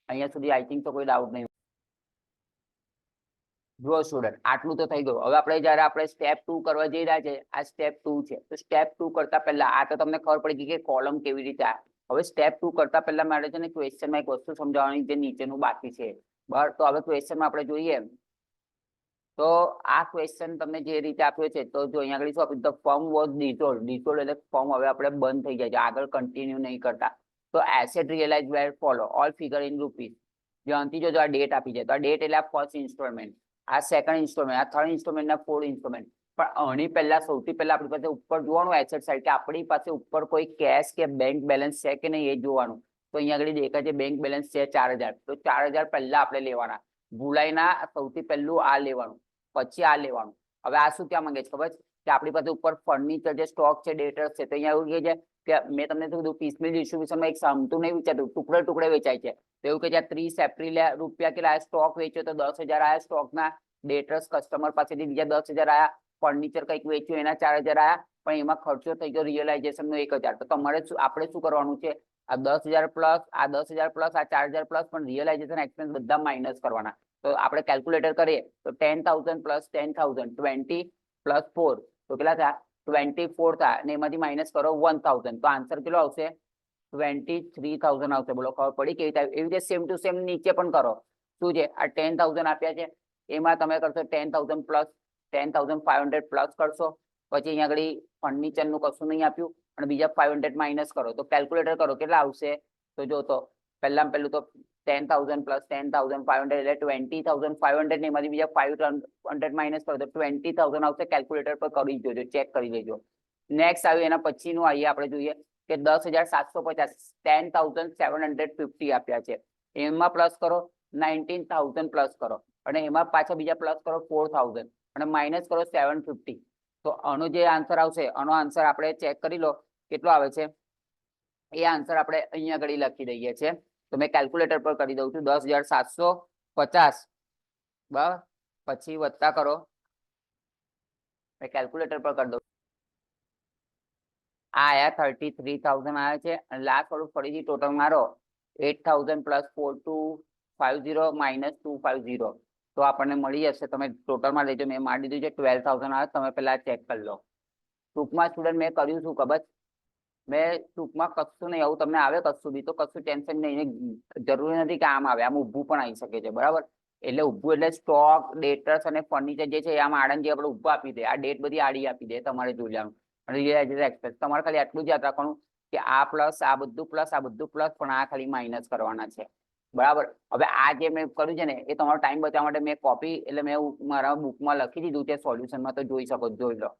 અહીંયા સુધી આઈ થિંક તો કોઈ ડાઉટ નહીં. જો સ્ટુડન્ટ આટલું તો થઈ ગયું. હવે આપણે જયારે આપણે સ્ટેપ 2 કરવા જઈ રહ્યા છે, આ સ્ટેપ 2 છે. તો સ્ટેપ 2 કરતા પહેલા આ તો તમને ખબર પડી ગઈ કે કોલમ કેવી રીતે આ. હવે સ્ટેપ 2 કરતા પહેલા મારે છે ને ક્વેશ્ચનમાં એક વસ્તુ સમજાવવાની જે નીચેનું બાકી છે. બરાબર, તો હવે ક્વેશ્ચનમાં આપણે જોઈએ તો આ ક્વેશ્ચન તમને જે રીતે આપ્યો છે તો જો અહીંયા આગળ શું આપ્યું? The firm was dissolved. Dissolved એટલે ફર્મ હવે આપણે બંધ થઈ જાય છે, આગળ કન્ટિન્યુ નહીં કરતા. તો asset realise were follow all figure in rupees. ધ્યાનથી જો આ ડેટ આપી છે તો આ ડેટ એટલે આ ફર્સ્ટ ઇન્સ્ટોલમેન્ટ, આ સેકન્ડ ઇન્સ્ટોલમેન્ટ, આ થર્ડ ઇન્સ્ટોલમેન્ટ ના ફોર્થ ઇન્સ્ટોલમેન્ટ. પણ આની પહેલા સૌથી પહેલા આપણી પાસે ઉપર જોવાનું એસેટ સાઈડ કે આપણી પાસે ઉપર કોઈ કેશ કે બેંક બેલેન્સ છે કે નહીં એ જોવાનું. તો અહીંયા આગળ દેખાય છે બેંક બેલેન્સ છે 4,000. તો 4,000 પહેલા આપણે લેવાના. ભૂલાઈ ના, સૌથી પહેલું આ લેવાનું, પછી આ લેવાનું. હવે આ શું ક્યાં માંગે છે ખબર છે? કે આપણી પાસે ઉપર ફર્નિચર જે સ્ટોક છે, ડેટર્સ છે. તો અહીંયા એવું કહે છે કે મેં તમને શું કીધું? પીસમીલ ડિસ્ટ્રીબ્યુશનમાં એક સામતું નહીં વેચાતું, ટુકડે ટુકડે વેચાય છે. તો એવું કે છે 30 એપ્રિલ રૂપિયા કેટલા સ્ટોક વેચ્યો તો 10,000 આયા સ્ટોકના. ડેટર્સ કસ્ટમર પાસેથી બીજા 10,000 આયા. ફર્નિચર કંઈક વેચ્યું એના 4,000 આયા. પણ એમાં ખર્ચો થઈ ગયો રિયલાઇઝેશન નો 1,000. તો તમારે આપણે શું કરવાનું છે? આ 10,000 પ્લસ આ 10,000 પ્લસ આ 4,000 પ્લસ પણ રિયલાઇઝેશન એક્સપેન્સ બધા માઇનસ કરવાના. તો આપણે કેલ્ક્યુલેટર કરીએ તો 10,000 પ્લસ 10,000 20 પ્લસ 4 તો કેટલા થયા? 24 થયા. અને એમાંથી માઇનસ કરો 1,000 તો આન્સર કેટલો આવશે? 23,000 આવશે. બોલો ખબર પડી કેવી થાય? એવી રીતે સેમ ટુ સેમ નીચે પણ કરો. શું છે? આ 10,000 આપ્યા છે, એમાં તમે કરશો 10,000 પ્લસ 10,500 પ્લસ કરશો. પછી અહીંયા આગળ ફર્નિચર નું કશું નહીં આપ્યું અને બીજા 500 માઇનસ કરો. તો કેલ્ક્યુલેટર કરો કેટલા આવશે? તો જો તો પહેલામાં પહેલું તો 10,000 પ્લસ 10,500 એટલે 20,500 ને એમાંથી બીજા 500 માઇનસ કરો તો 20,000 આવશે. કેલ્ક્યુલેટર પર કરી જોજો, ચેક કરી લેજો. નેક્સ્ટ આવ્યું એના પછીનું આવીએ આપણે જોઈએ કે 10,750 10,750 આપ્યા છે. એમાં પ્લસ કરો 19,000 પ્લસ કરો અને એમાં પાછા બીજા પ્લસ કરો 4,000 અને માઇનસ કરો 750. તો આનો જે આન્સર આવશે, આનો આન્સર આપણે ચેક કરી લો કેટલો આવે છે. એ આન્સર આપણે અહીંયા આગળ લખી દઈએ છીએ. તો મેં કેલ્ક્યુલેટર પર કરી દઉં છું 10,750 બરાબર, પછી વત્તા કરો, મેં કેલ્ક્યુલેટર પર કરી દઉં. આ આયા 33,000 આવે છે અને લાસ્ટ વાળું ફરીથી ટોટલ મારો 8,000 પ્લસ 4,250 માઇનસ 250 તો આપણને મળી જશે. તમે ટોટલમાં લેજો, મેં મારી દીધું છે 12,000 આવે. તમે પેલા ચેક કરી લો. ટૂંકમાં સ્ટુડન્ટ મેં કર્યું શું ખબર? મેં ટૂંકમાં કશું નહીં, આવું તમને આવે કશું બી તો કશું ટેન્શન નહીં. જરૂરી નથી કે આમ આવે, આમ ઊભું પણ આવી શકે છે. બરાબર, એટલે ઊભું એટલે સ્ટોક, ડેટર્સ અને ફર્નિચર જે છે આમ આડન જે આપણે ઊભું આપી દે, આ ડેટ બધી આડી આપી દે, તમારે જોઈ લેવાનું. અને એક્સપેન્સ તમારે ખાલી આટલું જ યાદ રાખવાનું કે આ પ્લસ આ બધું પ્લસ આ બધું પ્લસ પણ આ ખાલી માઇનસ કરવાના છે. બરાબર, હવે આ જે મેં કર્યું છે ને એ તમારો ટાઈમ બચાવવા માટે મેં કોપી એટલે મેં મારા બુકમાં લખી દીધું છે સોલ્યુશનમાં. તો જોઈ શકો, જોઈ લો.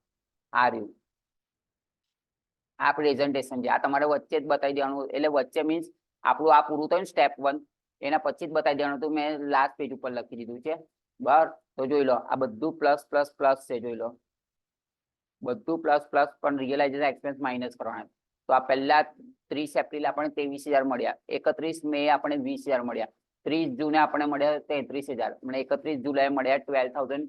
આ રહ્યું આ પ્રેઝન્ટેશન છે. આ તમારે વચ્ચે જ બતાવી દેવાનું. એટલે વચ્ચે મીન્સ આપણું આ પૂરું થયું સ્ટેપ 1 એના પછી જ બતાવી દેવાનું. તો મેં લાસ્ટ પેજ ઉપર લખી દીધું છે. બરાબર, તો જોઈ લો આ બધું પ્લસ પ્લસ પ્લસ છે. જોઈ લો બધું પ્લસ પ્લસ પણ રિયલાઇઝેશન એક્સપેન્સ માઇનસ કરવાના. તો આ પહેલા 30 એપ્રિલ આપણે 23,000 મળ્યા, 31 મે આપણે 20,000 મળ્યા, 30 જૂને આપણે મળ્યા 33,000, 31 જુલાઈ મળ્યા 12,000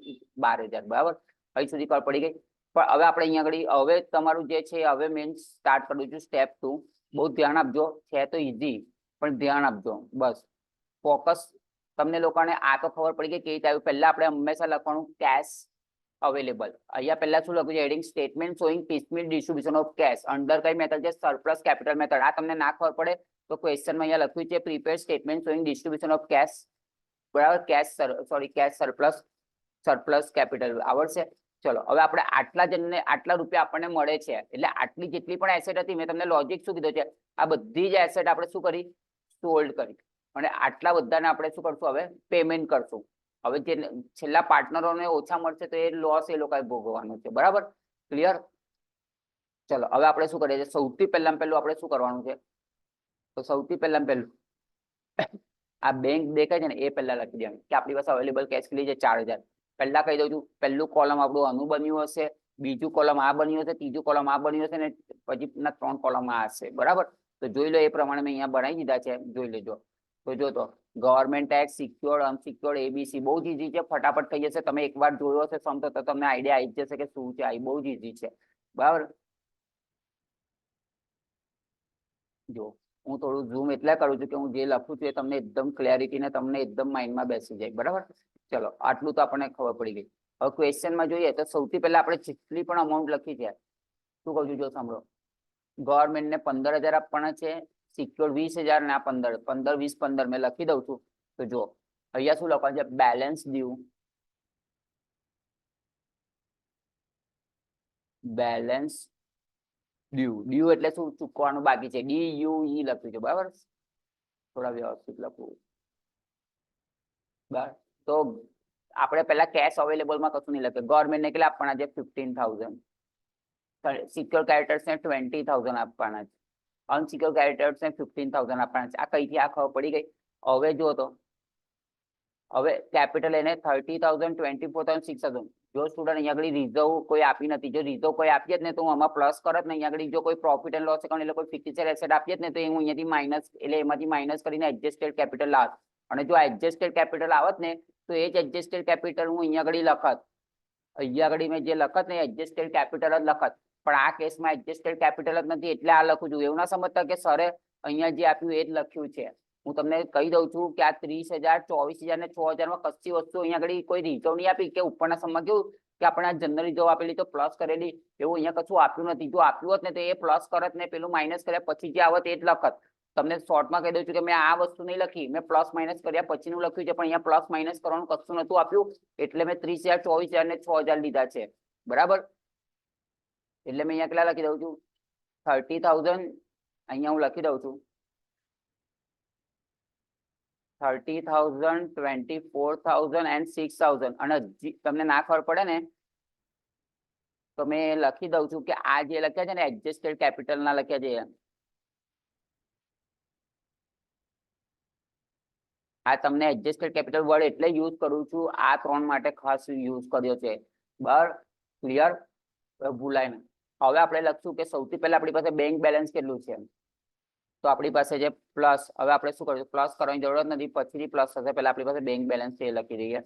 12,000. બરાબર, અહીં સુધી ખબર પડી ગઈ. પણ હવે આપણે અહીંયા આગળ હવે તમારું જે છે હવે મેન સ્ટાર્ટ કરું છું સ્ટેપ 2. બહુ ધ્યાન આપજો, છે તો ઈઝી પણ ધ્યાન આપજો બસ. ફોકસ તમને લોકોને આ તો ખબર પડી ગઈ કેવી રીતે આવ્યું. પહેલા આપણે હંમેશા લખવાનું કેશ અવેલેબલ. અહીંયા પહેલા શું લખ્યું છે? Heading statement showing piecemeal distribution of cash. Under કઈ મેથડ છે? Surplus capital method. આ તમને ના ખબર પડે તો ક્વેશ્ચનમાં અહીંયા લખ્યું છે prepare statement showing distribution of cash, બરાબર. કેશ સરપ્લસ કેપિટલ આવડશે. ચલો હવે આપણે આટલા જણને આટલા રૂપિયા આપણને મળે છે એટલે આટલી જેટલી પણ એસેટ હતી, મેં તમને લોજિક શું કીધું છે? આ બધી જ એસેટ આપણે શું કરી? સોલ્ડ કરી. અને આટલા બધાને આપણે શું કરશું? હવે પેમેન્ટ કરશું. હવે જે છેલ્લા પાર્ટનરોને ઓછા મળશે તો એ લોસ એ લોકોએ ભોગવવાનું છે, બરાબર. ક્લિયર? ચલો હવે આપણે શું કરીએ છીએ? સૌથી પહેલા પહેલું આપણે શું કરવાનું છે? તો સૌથી પહેલા પહેલું આ બેંક દેખાય છે ને એ પહેલા લખી દેવાનું કે આપણી પાસે અવેલેબલ કેશ કેટલી છે? 4000. પહેલા કહી દઉં છું, પહેલું કોલમ આપણું આનું બન્યું હશે, બીજું કોલમ આ બન્યું હશે, ત્રીજું કોલમ આ બન્યું હશે ને પછી 3 કોલમ આ હશે, બરાબર. તો જોઈ લો, એ પ્રમાણે મેં અહીંયા બનાવી દીધા છે, જોઈ લેજો. તો જો તો government tax, secured, unsecured, ABC બહુ જ ઈઝી છે, ફટાફટ થઈ જશે. તમે એકવાર જોયો હશે સમ તો તમને આઈડિયા આવી જશે કે શું છે. આ બહુ જ ઈઝી છે, બરાબર. જો હું થોડું ઝૂમ એટલે કરું છું કે હું જે લખું છું એ તમને એકદમ ક્લેરિટી ને તમને એકદમ માઇન્ડમાં બેસી જાય, બરાબર. ચલો આટલું તો આપણને ખબર પડી ગઈ. હવે ક્વેશ્ચનમાં જોઈએ તો સૌથી પહેલા આપણે જેટલી પણ અમાઉન્ટ લખી છે, શું કહું છું જો સાંભળો. ગવર્મેન્ટને 15000 આપવાના છે, સિક્યોર્ડ 20000 ને આ 15 15 20 15 મેં લખી દઉં છું. તો જો અહીંયા શું લખવાનું છે? બેલેન્સ ડ્યુ, બેલેન્સ ડ્યુ એટલે શું? ચૂકવાનું બાકી છે. DUE લખ્યું છે, બરાબર. થોડા વ્યવસ્થિત લખવું, બરાબર. તો આપણે પહેલા કેશ અવેલેબલમાં કશું નહીં લખ્યું. ગવર્મેન્ટને કેટલા આપવાના છે? 15000. સિક્યોર ક્રેડિટર્સને 20000 આપવાના છે. અનસિક્યોર ક્રેડિટર્સને 15000 આપવાના છે. આ કઈથી આ ખબર પડી ગઈ? હવે જો તો હવે કેપિટલ એને 30000, 24000, 6000. જો સ્ટુડન્ટ અહીંયા આગળ રિઝર્વ કોઈ આપી નથી. જો રિઝર્વ કોઈ આપીએ જ ને તો હું આમાં પ્લસ કરત ને. અહીંયા આગળ જો કોઈ પ્રોફિટ એન્ડ લોસ એકાઉન્ટ એટલે કોઈ ફિક્સડ એસેટ આપીએ જ ને તો હું અહીંયાથી માઇનસ એટલે એમાંથી માઇનસ કરીને એડજસ્ટેડ કેપિટલ લાવત. અને જો એડજસ્ટેડ કેપિટલ આવત ને તો એ જ એડજસ્ટેડ કેપિટલ હું અહીંયા આગળ લખત. અહીંયા આગળ મેં જે લખત ને એડજસ્ટેડ કેપિટલ જ લખત. પણ આ કેસમાં એડજસ્ટેડ કેપિટલ જ નથી એટલે આ લખું છું. એવું ના સમજતા કે સરે અહીંયા જે આપ્યું એ જ લખ્યું છે. હું તમને કહી દઉં છું કે આ 30000, 24000 ને 6000 માં કચ્છી વસ્તુ અહીંયા આગળ કોઈ રિઝર્વ નહીં આપી કે ઉપરના સમમાં કેવું કે આપણે આ જનરલ રિઝર્વ આપેલી તો પ્લસ કરેલી, એવું અહીંયા કશું આપ્યું નથી. જો આપ્યું હોત ને તો એ પ્લસ કરત ને પેલું માઇનસ કર્યા પછી જે આવત એ જ લખત. તમને શોર્ટમાં કહી દઉં છું કે મેં આ વસ્તુ નહીં લખી, મેં પ્લસ માઇનસ કર્યા પછીનું લખ્યું છે. પણ અહીંયા પ્લસ માઇનસ કરવાનું કશું નતું આપ્યું એટલે મેં 30000, 24000 ને 6000 લીધા છે, બરાબર. એટલે મેં અહીંયા કેટલા લખી દઉં છું? 30000. અહીંયા હું લખી દઉં છું 30000, 24000 and 6000. અને તમને ના ખબર પડે ને તો મેં લખી દઉં છું કે આ જે લખ્યા છે ને એડજસ્ટેડ કેપિટલ ના લખ્યા છે, આ તમને એડજસ્ટેડ કેપિટલ વર્ડ એટલે યુઝ કરું છું. આ 3 માટે ખાસ યુઝ કર્યો છે, બરાબર. ક્લિયર? ભૂલાય નહીં. હવે આપણે લખશું કે સૌથી પહેલા આપણી પાસે બેંક બેલેન્સ કેટલું છે? તો આપણી પાસે છે પ્લસ. હવે આપણે શું કરીશું? પ્લસ કરવાની જરૂરત નથી, પછીથી પ્લસ થશે. પહેલા આપણી પાસે બેંક બેલેન્સ છે એ લખી દઈએ.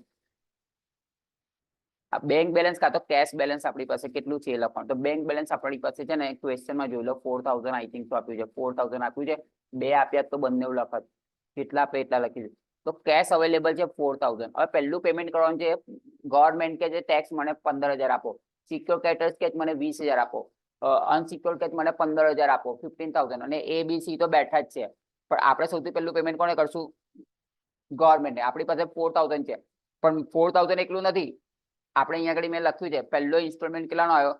આ બેંક બેલેન્સ કાં તો કેશ બેલેન્સ આપણી પાસે કેટલું છે એ લખવાનું. તો બેંક બેલેન્સ આપણી પાસે છે ને ક્વેશ્ચનમાં જોઈ લો 4000 આઈ થિંક તો આપ્યું છે. 4000 આપ્યું છે. 2 આપ્યા તો બંને લખત. કેટલા આપે એટલા લખી દે. તો કેશ અવેલેબલ છે 4000. હવે પહેલું પેમેન્ટ કરવાનું છે. ગવર્મેન્ટ કે જે ટેક્સ મને 15000 આપો, સિક્યોર ક્રેડિટર્સ કે મને 20000 આપો, અનસિક્યોર્ડ કે મને 15000 આપો, 15000. અને ABC તો બેઠા જ છે. પણ આપણે સૌથી પહેલું પેમેન્ટ કોને કરશું? ગવર્મેન્ટને. આપણી પાસે 4000 છે પણ 4000 એકલું નથી. આપણે અહીંયા આગળ મેં લખ્યું છે પહેલો ઇન્સ્ટોલમેન્ટ કેટલાનો આવ્યો?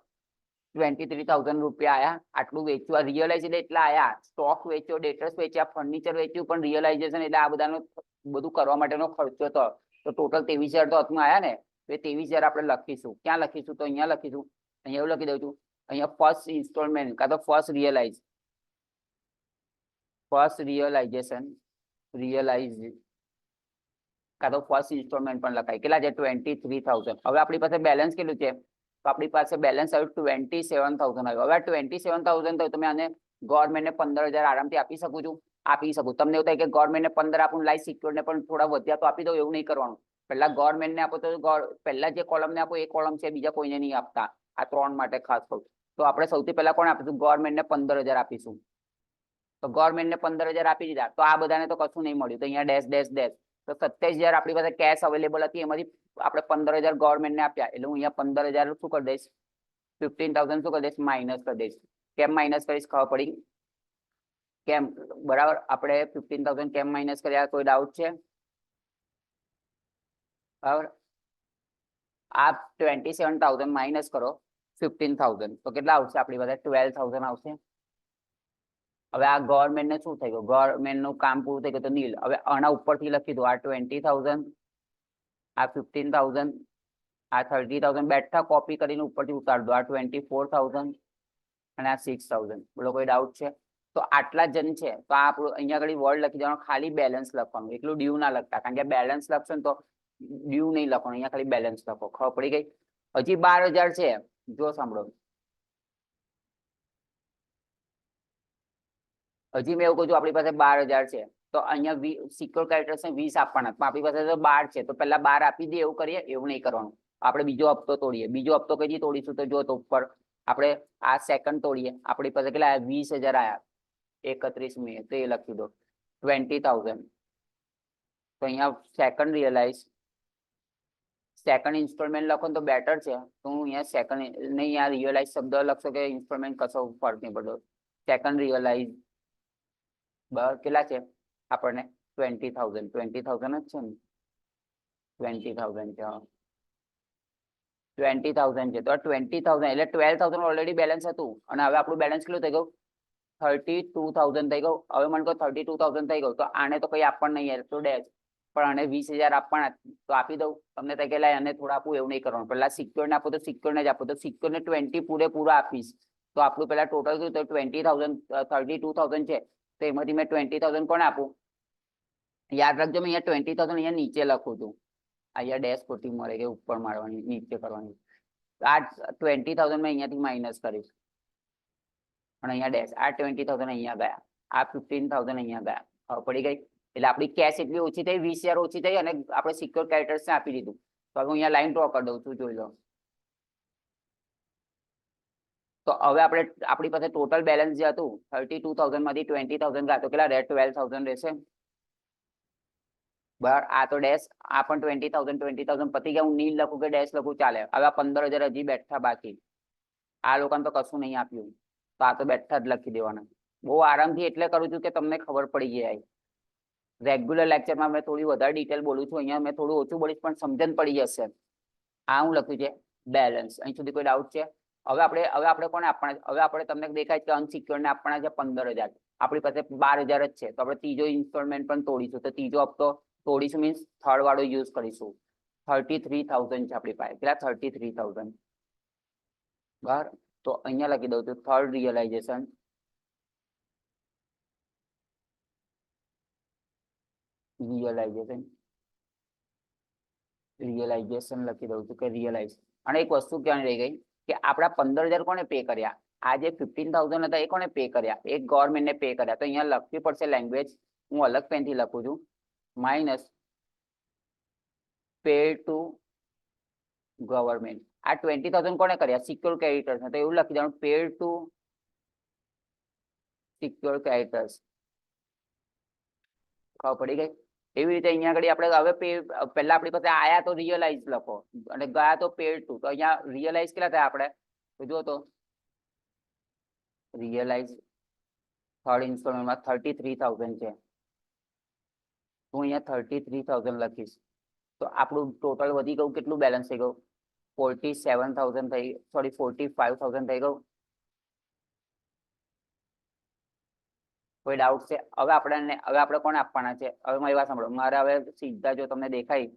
23000 રૂપિયા આયા. આટલું વેચવા રિયલાઇઝ એટલે એટલા આયા. સ્ટોક વેચ્યો, ડેટર્સ વેચ્યા, ફર્નિચર વેચ્યું, પણ રિયલાઇઝેશન એટલે આ બધાનો બધું કરવા માટેનો ખર્ચો હતો. તો ટોટલ 23000 તો હાથમાં આયા ને. તો 23000 આપણે લખીશું. ક્યાં લખીશું? તો અહીંયા લખીશું. અહીંયા એવું લખી દઉં છું. અહીંયા ફર્સ્ટ ઇન્સ્ટોલમેન્ટ કાં તો ફર્સ્ટ રિયલાઇઝેશન કાં તો ફર્સ્ટ ઇન્સ્ટોલમેન્ટ પણ લખાય. કેટલા છે? 23000. હવે આપણી પાસે બેલેન્સ કેટલું છે? તો આપણી પાસે બેલેન્સ આવ્યું 27000 આવ્યું. હવે 27000 તો તમે આને ગવર્મેન્ટને 15000 આરામથી આપી શકું છું, આપી શકું. તમને એવું થાય કે ગવર્મેન્ટને 15 આપું, લાઈફ સિક્યોરને પણ થોડા વધ્યા તો આપી દઉં, એવું નહીં કરવાનું. પહેલા ગવર્મેન્ટને આપો તો પહેલા જે કોલમને આપો એ કોલમ છે, બીજા કોઈને નહીં આપતા. આ 3 માટે ખાસ કહું. તો આપણે સૌથી પહેલા કોણ આપીશું? ગવર્મેન્ટને 15000 આપીશું. તો ગવર્મેન્ટને 15,000 આપી દીધા, તો આ બધાને તો કશું નહીં મળ્યું, તો અહીંયા ડેશ ડેશ ડેશ, તો 27,000 આપણી પાસે કેશ અવેલેબલ હતી, એમાંથી આપણે 15,000 ગવર્મેન્ટને આપ્યા, એટલે હું અહીંયા 15,000 શું કરી દઈશ, 15,000 શું કરી દઈશ, માઇનસ કરી દઈશ. કેમ માઇનસ કરીશ ખબર પડી? કેમ? બરાબર, આપણે 15,000 કેમ માઇનસ કર્યા, કોઈ ડાઉટ છે? બરાબર, આ 27,000 માઇનસ કરો 15,000, તો કેટલા આવશે આપણી પાસે? 12,000 આવશે. હવે આ ગવર્મેન્ટને શું થઈ ગયું, ગવર્મેન્ટનું કામ પૂરું થઈ ગયું તો નીલ. હવે આના ઉપરથી લખી દો, આ 20,000, આ 15,000, આ 30,000, બેઠા કોપી કરીને ઉપરથી ઉતાર દો, આ 24,000 અને આ 6,000. બોલો કોઈ ડાઉટ છે? તો આટલા જણ છે, તો આ આપણું અહીંયા આગળ વર્ડ લખી દેવાનું, ખાલી બેલેન્સ લખવાનું, એટલું ડ્યુ ના લખતા, કારણ કે બેલેન્સ લખશો ને તો ડ્યુ નહીં લખવાનું, અહીંયા ખાલી બેલેન્સ લખો. ખબર પડી ગઈ? હજી 12,000 છે, જો સાંભળો, હજી મેં એવું કહું છું આપણી પાસે 12,000 છે, તો અહીંયા સિક્યોર કેરેક્ટર્સ ને 20 આપવાના, પણ આપણી પાસે તો 12 છે, તો પેલા 12 આપી દે એવું કરીએ, એવું નહીં કરવાનું. આપણે બીજો હપ્તો તોડીએ, બીજો હપ્તો કઈ તોડીશું, તો જો તો ઉપર આપણે આ સેકન્ડ તોડીએ, આપણી પાસે કેટલા આવ્યા? 20,000 આવ્યા 31 મે, તો એ લખી દો 20,000. તો અહીંયા સેકન્ડ રિયલાઇઝ, સેકન્ડ ઇન્સ્ટોલમેન્ટ લખો તો બેટર છે, તો હું અહીંયા સેકન્ડ નહીં, અહીંયા રિયલાઇઝ શબ્દ લખશો કે ઇન્સ્ટોલમેન્ટ કશો ફરક નહીં પડતો. સેકન્ડ રિયલાઇઝ બરાબર કેટલા છે આપણને? 20,000, 20,000 જ છે ને, 20,000 છે, 20,000 છે, તો 20,000 એટલે 12,000 ઓલરેડી બેલેન્સ હતું, અને હવે આપણું બેલેન્સ કેટલું થઈ ગયું? 32,000 થઈ ગયું. હવે મને કહો 32,000 થઈ ગયું, તો આને તો કઈ આપણને નહીં, તો ડેશ, પણ આને 20,000 આપવાના, તો આપી દઉં તમને. તો કે એને થોડા આપવું, એવું નહીં કરવાનું, પેલા સિક્યોર ને આપો તો સિક્યોર ને જ આપો, તો સિક્યોર ને 20 પૂરેપૂરા આપીશ, તો આપણું પેલા ટોટલ શું તો 20,000, 32,000 છે, તો એમાંથી મેં 20,000 કોને આપું? યાદ રાખજો, મેં અહીંયા 20,000 અહીંયા નીચે લખું છું, અહીંયા ડેશ ખોટી મળે કે ઉપર મારવાની, નીચે કરવાની. આ 20,000 મેં અહીંયાથી માઇનસ કરીશ, અને અહીંયા ડેશ, આ 20,000 અહીંયા ગયા, આ 15,000 અહીંયા ગયા. હવે પડી ગઈ? એટલે આપણી કેશ એટલી ઓછી થઈ, 20,000 ઓછી થઈ, અને આપણે સિક્યોર કેરેક્ટર્સને આપી દીધું. તો હવે હું અહીંયા લાઈન ડ્રો કરી દઉં છું, જોઈ લો. તો હવે આપણે આપણી પાસે ટોટલ બેલેન્સ જે હતું 32,000 માંથી 20,000 ગયા, તો કેટલા રહે? 12,000 રહેશે. બરાબર, આ તો ડેશ, આ પણ 20,000 પતી ગયા, હું નીલ લખું કે ડેશ લખું ચાલે. હવે આ 15,000 હજી બેઠા બાકી, આ લોકોને તો કશું નહીં આપ્યું, તો આ તો બેઠા જ લખી દેવાના. બહુ આરામથી એટલે કરું છું કે તમને ખબર પડી જાય. રેગ્યુલર લેક્ચરમાં મેં થોડી વધારે ડિટેલ બોલું છું, અહીંયા મેં થોડું ઓછું બોલીશ, પણ સમજણ પડી જશે. આ હું લખ્યું છે બેલેન્સ. અહીં સુધી કોઈ ડાઉટ છે? હવે આપણે કોને આપવાના? હવે આપણે તમને દેખાય કે અનસિક્યોર ને આપવાના છે 15,000, આપણી પાસે 12,000 જ છે, તો આપણે ત્રીજો ઇન્સ્ટોલમેન્ટ પણ તોડીશું, તો ત્રીજો હપ્તો તોડીશું મીન્સ થર્ડ વાળો યુઝ કરીશું. 33,000 છે આપણી પાસે, કેટલા? 33,000. બરાબર, તો અહીંયા લખી દઉં છું થર્ડ રિયલાઇઝેશન. રિયલાઇઝેશન લખી દઉં છું કે રિયલાઇઝ. અને એક વસ્તુ ક્યાં રહી ગઈ કે આપણા 15,000 કોને પે કર્યા? આ જે 15,000 હતા એ કોને પે કર્યા? એક ગવર્મેન્ટને પે કર્યા. તો અહીંયા લખવી પડશે લેંગ્વેજ, હું અલગ પેનથી લખું છું, માઇનસ પે ટુ ગવર્મેન્ટ. આ 20,000 કોને કર્યા? Secure creditors. તો એવું લખી દેવાનું પે ટુ સિક્યોર ક્રેડિટર્સ. ખબર પડી ગઈ? એવી રીતે અહીંયા આગળ આપણે હવે પહેલા આપણી પાસે આયા તો રિયલાઇઝ લખો, અને ગયા તો પેડ ટુ. તો અહીંયા રિયલાઇઝ કેટલા થાય આપણે? તો જો તો રિયલાઇઝ થર્ડ ઇન્સ્ટોલમેન્ટમાં 33,000 છે, હું અહીંયા 33,000 લખીશ, તો આપણું ટોટલ વધી ગયું. કેટલું બેલેન્સ થઈ ગયું? 47,000 થઈ, સોરી 45,000 થઈ ગયું. કોઈ ડાઉટ છે? હવે આપણે કોને આપવાના છે? હવે મારી વાત સાંભળો, મારે હવે સીધા જો તમને દેખાય,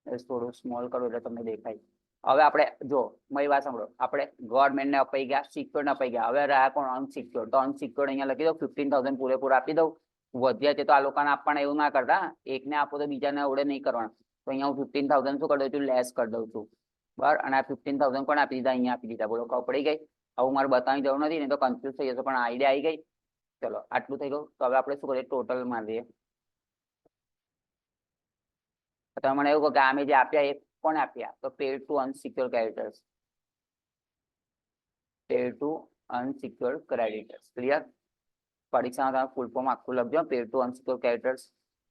થોડું સ્મોલ કરું એટલે તમને દેખાય. હવે આપણે જો મારી વાત સાંભળો, આપણે ગવર્મેન્ટને અપાઈ ગયા, સિક્યોર ને અપાઈ ગયા, હવે રહ્યા કોણ? અનસિક્યોર. તો અનસિક્યોર અહીંયા લખી દઉં 15,000 પૂરેપૂરા આપી દઉં. વધ્યા છે તો આ લોકોને આપવાના, એવું ના કરતા, એકને આપો તો બીજાને ઓળે નહીં કરવાનું. તો અહીંયા હું 15,000 શું કરી દઉં છું? લેસ કરી દઉં છું. બરાબર, અને આ 15,000 કોને આપી દીધા? અહીંયા આપી દીધા. બોલો ખબર પડી ગઈ? આવું મારે બતાવવાની જરૂર નથી, ને તો કન્ફ્યુઝ થઈ જશે, પણ આઈડિયા આવી ગઈ. ચલો આટલું થઈ ગયું. તો હવે આપણે શું કરીએ? ટોટલ મારીએ. તમે મને એવું કહો કે આમે જે આપ્યા એ કોને આપ્યા? તો paid to unsecure creditors, paid to unsecured creditors. Clear? પરીક્ષામાં તમે ફૂલ ફોર્મ આખું લખજો, પેડ ટુ અનસિક્યોર્ડ ક્રેડિટર્સ.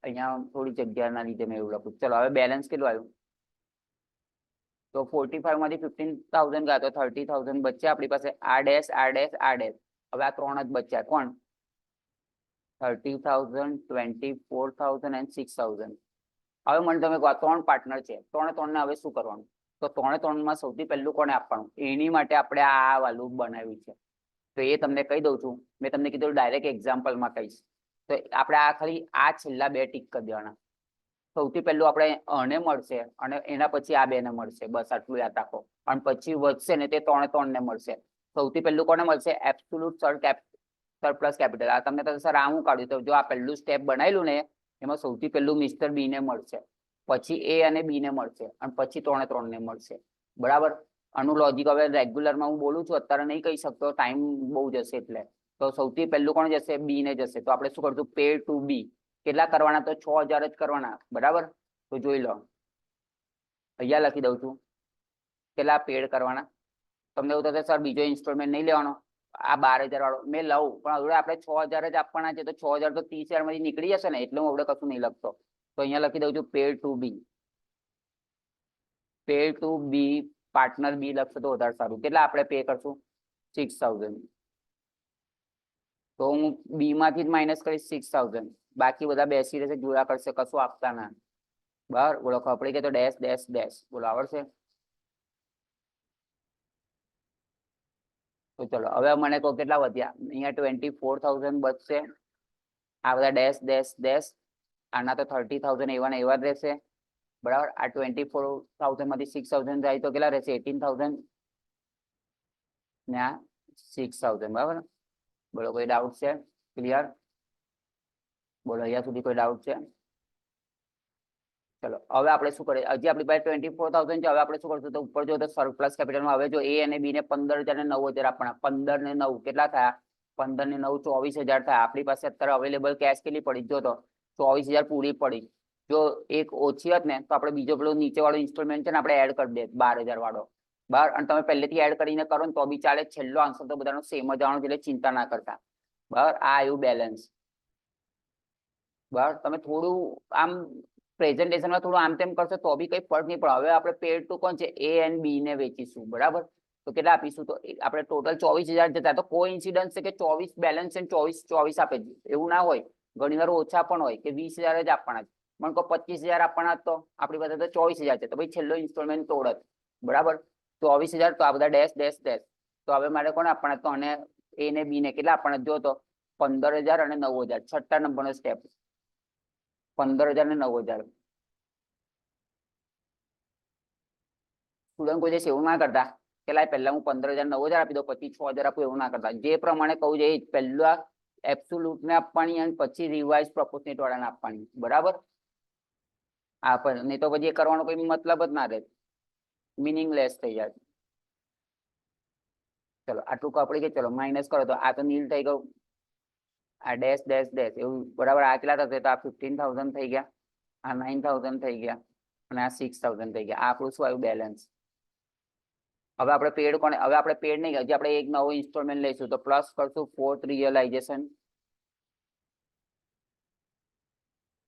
અહીંયા થોડી જગ્યાના લીધે મેં એવું લખ્યું. ચલો હવે બેલેન્સ કેટલું આવ્યું? તો 45 માંથી 15,000 ગયા તો 30,000 બચ્યા આપણી પાસે. આ ડેશ આ ડેશ આ ડેશ, હવે આ ત્રણ જ બચ્યા. કોણ? 30,000, 24,000 and 6,000. હવે મને તમે કહો, ત્રણ પાર્ટનર છે, ત્રણે હવે શું કરવાનું? તો ત્રણમાં સૌથી પહેલું કોને આપવાનું? એની માટે આપણે આ વાલું બનાવ્યું છે. તો એ તમને કહી દઉં છું. મેં તમને કીધું ડાયરેક્ટ એક્ઝામ્પલમાં કહીશ. તો આપણે આ ખાલી આ છેલ્લા બે ટીક કરી દેવાના. સૌથી પહેલું આપણે આને મળશે અને એના પછી આ બેને મળશે. બસ આટલું યાદ રાખો. અને પછી વધશે ને તે ત્રણને મળશે. સૌથી પહેલું કોને મળશે? Absolute surplus capital. આ તમને સર આ હું કાઢ્યું? તો જો આ પહેલું સ્ટેપ બનાવેલું ને એમાં સૌથી પહેલું મિસ્ટર બી ને મળશે, પછી એ અને બી ને મળશે, અને પછી ત્રણને મળશે. બરાબર? આનું લોજિક હવે રેગ્યુલરમાં હું બોલું છું, અત્યારે નહીં કહી શકતો, ટાઈમ બહુ જશે એટલે. તો સૌથી પહેલું કોણ જશે? બી ને જશે. તો આપણે શું કરશું? પે ટુ બી. કેટલા કરવાના? તો 6,000 જ કરવાના. બરાબર? તો જોઈ લો, અહીંયા લખી દઉં છું કેટલા પેડ કરવાના. તમને એવું થશે સર બીજો ઇન્સ્ટોલમેન્ટ નહીં લેવાનો, આ 12,000 વાળો મેં લઉં, પણ હવે આપણે 6,000 જ આપવાના છે. તો 6,000 તો 30,000 માંથી નીકળી જશે ને, એટલે હું હવે કશું નહીં લખતો. તો અહીંયા લખી દઉં છું pay to B. Pay to B partner B લખશે તો વધારે સારું. કેટલા આપણે પે કરશું? 6,000. તો હું બી માંથી જ માઇનસ કરીશ 6,000. બાકી બધા બેસી રહેશે, જોયા કરશે, કશું આપતા ના. બરાબર? બોલો ખબર કે? તો ડેશ ડેશ ડેશ. બોલો આવડશે? તો ચલો હવે મને કહો કેટલા વધ્યા? અહીંયા 24,000 બચશે. આ બધા ડેશ ડેશ ડેશ. આના તો 30,000 એવા ને એવા જ રહેશે. બરાબર? આ 24,000 માંથી 6,000 જાય તો કેટલા રહેશે? 18,000 ને આ 6,000. બરાબર? બોલો કોઈ ડાઉટ છે? ક્લિયર? બોલો અહીંયા સુધી કોઈ ડાઉટ છે? ચલો હવે આપણે શું કરીએ? હજી આપણી પાસે 24,000 છે. હવે આપણે શું કરશું? તો ઉપર જો તો સરપ્લસ કેપિટલમાં હવે જો એ અને બી ને 15,000 ને 9,000 આપવાના. 15 ને 9 કેટલા થયા? 15 ને 9 24,000 થયા. આપણી પાસે અત્યારે અવેલેબલ કેશ કેટલી પડી? જો તો 24,000 પૂરી પડી. જો એક ઓછી હોત ને તો આપણે બીજો પેલો નીચે વાળો ઇન્સ્ટોલમેન્ટ છે ને આપણે એડ કરી દે 12,000 વાળો. બરાબર? અને તમે પહેલેથી એડ કરીને કરો ને તો બી ચાલે. છેલ્લો આન્સર તો બધાનો સેમ જ આવવાનો છે, એટલે ચિંતા ના કરતા. બરાબર? આ આવ્યું બેલેન્સ. બરાબર? તમે થોડું આમ પ્રેઝન્ટેશનમાં થોડું આમ તેમ કરશો તો બી કઈ ફરક નહીં પડે. હવે આપણે પેડ ટુ કોણ છે? એ એન્ડ બી ને વેચીશું. બરાબર? તો કેટલા આપીશું? તો આપણે ટોટલ 24,000 જતા. તો કોઈ ઇન્સિડન્સ છે કે 24 બેલેન્સ છે 24 આપે છે એવું ના હોય. ઘણી વાર ઓછા પણ હોય કે 20,000 જ આપવાના છે. મને કહો 25,000 આપવાના તો આપણી પાસે તો 24,000 છે. તો ભાઈ છેલ્લો ઇન્સ્ટોલમેન્ટ તોડત. બરાબર? 24,000. તો આ બધા ડેશ ડેશ ડેશ. તો હવે મારે કોને આપવાના? તો અને એ ને બી ને કેટલા આપવાના? જો તો 15,000 અને 9,000. છઠ્ઠા નંબરનો સ્ટેપ. 15,000 ને 9,000. સ્ટુડન્ટ કોઈ દિવસ એવું ના કરતા કે લાય પહેલા હું 15,000 9,000 આપી દઉં પછી 6,000 આપું. એવું ના કરતા. જે પ્રમાણે કહું છે એ પહેલા એબ્સોલ્યુટ ને આપવાની અને પછી રિવાઇઝ પ્રોપોર્શનેટ વાળાને આપવાની. બરાબર? નહીં તો પછી એ કરવાનો કોઈ મતલબ જ ના રહે, મિનિંગલેસ થઈ જાય. ચલો આટલું કપડી કે ચલો માઇનસ કરો તો આ તો નીલ થઈ ગયું. આ ડેશ ડેશ ડેશ એવું. બરાબર? આ કેટલા થશે? તો આ 15,000 થઈ ગયા, આ 9,000 થઈ ગયા અને આ 6,000 થઈ ગયા. આ આપણું શું આવ્યું? બેલેન્સ. હવે આપણે પેડ કોને? હવે આપણે પેડ નહીં, હજી આપણે એક નવો ઇન્સ્ટોલમેન્ટ લઈશું. તો પ્લસ કરશું ફોર્થ રિયલાઇઝેશન.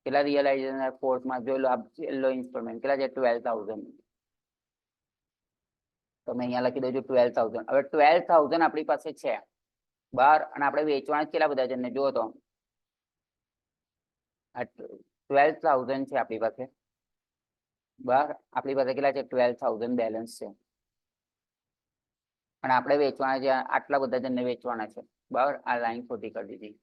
કેટલા રિયલાઇઝેશન? ફોર્થમાં જોઈ લો આ છેલ્લો ઇન્સ્ટોલમેન્ટ કેટલા છે? 12,000. તમે અહીંયા લખી દેજો 12,000. હવે 12,000 આપણી પાસે છે બહાર અને આપણે વેચવાના કેટલા બધા છે ને જુઓ તો 12,000 છે આપણી પાસે બહાર. આપણી પાસે કેટલા છે? 12,000 બેલેન્સ છે અને આપણે વેચવાના છે આટલા બધા જણને વેચવાના છે. બરાબર? આ લાઈન ખોટી કરી દીધી.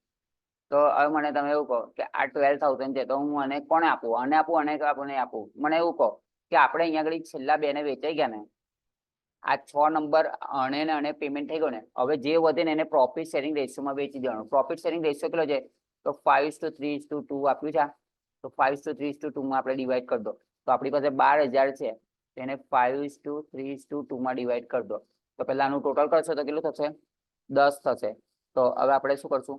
તો હવે મને તમે એવું કહો કે આ 12,000 છે તો હું આને કોને આપું? આને આપું અને આપું નહીં આપું? મને એવું કહો કે આપણે અહીંયા આગળ છેલ્લા બેને વેચાઈ ગયા ને, આ 6 નંબર અને પેમેન્ટ થઈ ગયો ને, હવે જે વધે ને એને પ્રોફિટ શેરિંગ રેશિયોમાં વેચી દેવાનું. પ્રોફિટ શેરિંગ રેશિયો કેટલો છે? તો 5:3:2 આપ્યું છે. તો 5:3:2 માં આપણે ડિવાઈડ કરી દો. તો આપણી પાસે 12,000 છે, એને 5:3:2 માં ડિવાઈડ કરી દો. તો પહેલા આનું ટોટલ કરશો તો કેટલું થશે? 10 થશે. તો હવે આપણે શું કરશું?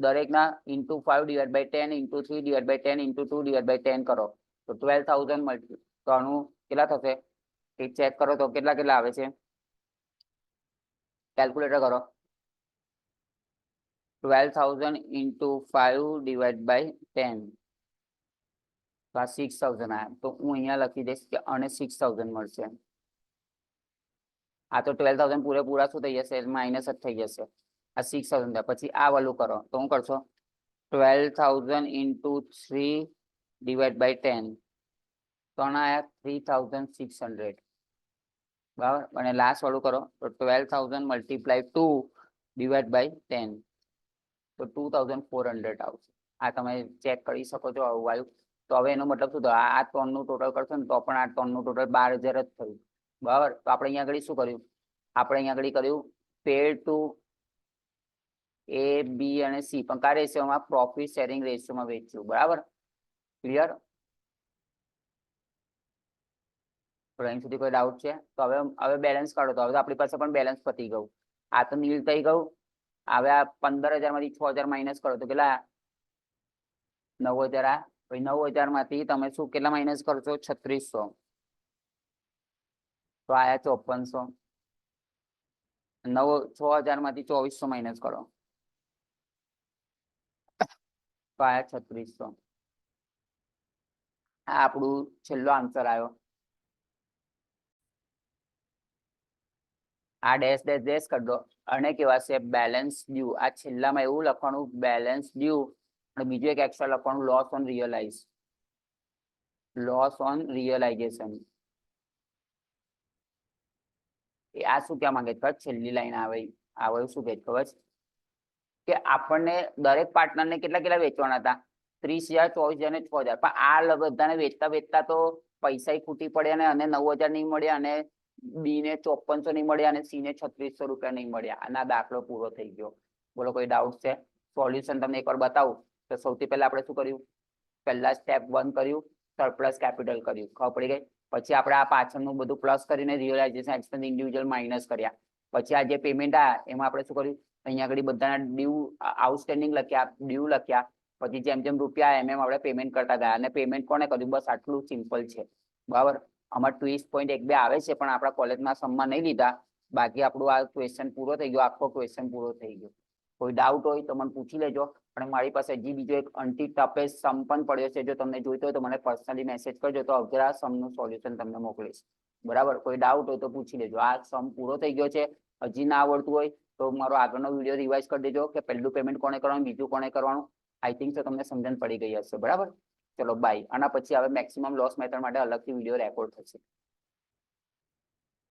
દરેકના ઇન્ટુ 5/10 ઇન્ટુ 3/10 ઇન્ટુ 2/10 કરો તો 12,000 મળશે. તો આનું કેટલા થશે? એ ચેક કરો તો કેટલા આવે છે? કેલ્ક્યુલેટર કરો. 12,000 into 5 divided by 10 તો આ 6,000 આયા તો હું અહીંયા લખી દઈશ કે અને 6,000 મળશે આ તો 12,000 પૂરેપૂરા શું થઈ જશે માઇનસ જ થઈ જશે આ 6,000 થાય પછી આ વાળું કરો તો હું કરશો 12,000 into 3 divided by 10 તો આયા 3,600 બરાબર અને લાસ્ટ વાળું કરો તો 12,000 multiply 2 divided by 10 તો 2,400 આવશે આ તમે ચેક કરી શકો છો આવું આવ્યું તો હવે એનો મતલબ શું થયો આ 3 નું ટોટલ કરશો ને તો પણ આ 3 નું ટોટલ 12,000 જ થયું બરાબર તો આપણે અહીંયા આગળ શું કર્યું આપણે અહીંયા આગળ કર્યું પેડ ટુ A B અને C પણ કયા રેશિયોમાં પ્રોફિટ શેરિંગ રેશિયોમાં વેચ્યું બરાબર ક્લિયર અહીં સુધી કોઈ ડાઉટ છે તો હવે બેલેન્સ કાઢો તો હવે આપણી પાસે પણ બેલેન્સ પતી ગયું આ તો નીલ થઈ ગયું હવે આ 15,000 માંથી 6,000 માઇનસ કરો તો કેટલા 9,000 આ પછી 9,000 માંથી તમે શું કેટલા માઇનસ કરશો 3,600 તો આયા 5,400 6,000 માંથી 2,400 માઇનસ કરો તો આયા 3,600 આ આપણું છેલ્લો આન્સર આવ્યો આ ડેશ ડેશ ડેશ કરી દો અને કેવા છે બેલેન્સ ડ્યુ આ છેલ્લામાં એવું લખવાનું બેલેન્સ ડ્યુ અને બીજું એક એક્સ્ટ્રા લખવાનું લોસ ઓન રિયલાઇઝેશન એ આ શું કહેવા માંગે છે છેલ્લી લાઈન આવે શું કહે ખબર કે આપણને દરેક પાર્ટનરને કેટલા વેચવાના હતા 30,000 24,000 ને 6,000 પણ આ બધાને વેચતા તો પૈસા ખૂટી પડે અને 9,000 નહીં મળે અને બી ને 5,400 નહીં મળ્યા અને સી ને 3,600 રૂપિયા નહીં મળ્યા આના દાખલો પૂરો થઈ ગયો બોલો કોઈ ડાઉટ છે સોલ્યુશન તમને એકવાર બતાવું તો સૌથી પહેલા આપણે શું કર્યું પહેલા સ્ટેપ 1 કર્યું સરપ્લસ કેપિટલ કર્યું ખબર પડી ગઈ પછી આપણે આ પાછળનું બધું પ્લસ કરીને રિયલાઇઝેશન એક્સપેન્સ ઇન્ડિવિજ્યુઅલ માઇનસ કર્યા પછી આ જે પેમેન્ટ આ એમાં આપણે શું કર્યું અહીંયા આગળ બધાના ડ્યુ આઉટસ્ટેન્ડિંગ લખ્યા ડ્યુ લખ્યા પછી જેમ જેમ રૂપિયા એમ આપણે પેમેન્ટ કરતા ગયા અને પેમેન્ટ કોને કર્યું બસ આટલું સિમ્પલ છે બરાબર અમાર ટ્વિસ્ટ પોઈન્ટ 1-2 આવે છે પણ આપણા કોલેજમાં સમમાં નહીં લીધા બાકી આપણું આ ક્વેશ્ચન પૂરો થઈ ગયો આખો ક્વેશ્ચન પૂરો થઈ ગયો કોઈ ડાઉટ હોય તો મને પૂછી લેજો અને મારી પાસે હજી બીજો એક અંતિ ટપે સમ પણ પડ્યો છે જો તમને જોઈતો હોય તો મને પર્સનલી મેસેજ કરજો તો અઘરા સમનું સોલ્યુશન તમને મોકલીશ બરાબર કોઈ ડાઉટ હોય તો પૂછી લેજો આ સમ પૂરો થઈ ગયો છે હજી ના આવડતું હોય તો મારો આગળનો વિડીયો રિવાઇઝ કરી દેજો કે પહેલું પેમેન્ટ કોને કરવાનું બીજું કોને કરવાનું આઈ થિંક તો તમને સમજણ પડી ગઈ હશે બરાબર ચલો બાય આના પછી હવે મેક્સિમમ લોસ મેથડ માટે અલગથી વિડીયો રેકોર્ડ થશે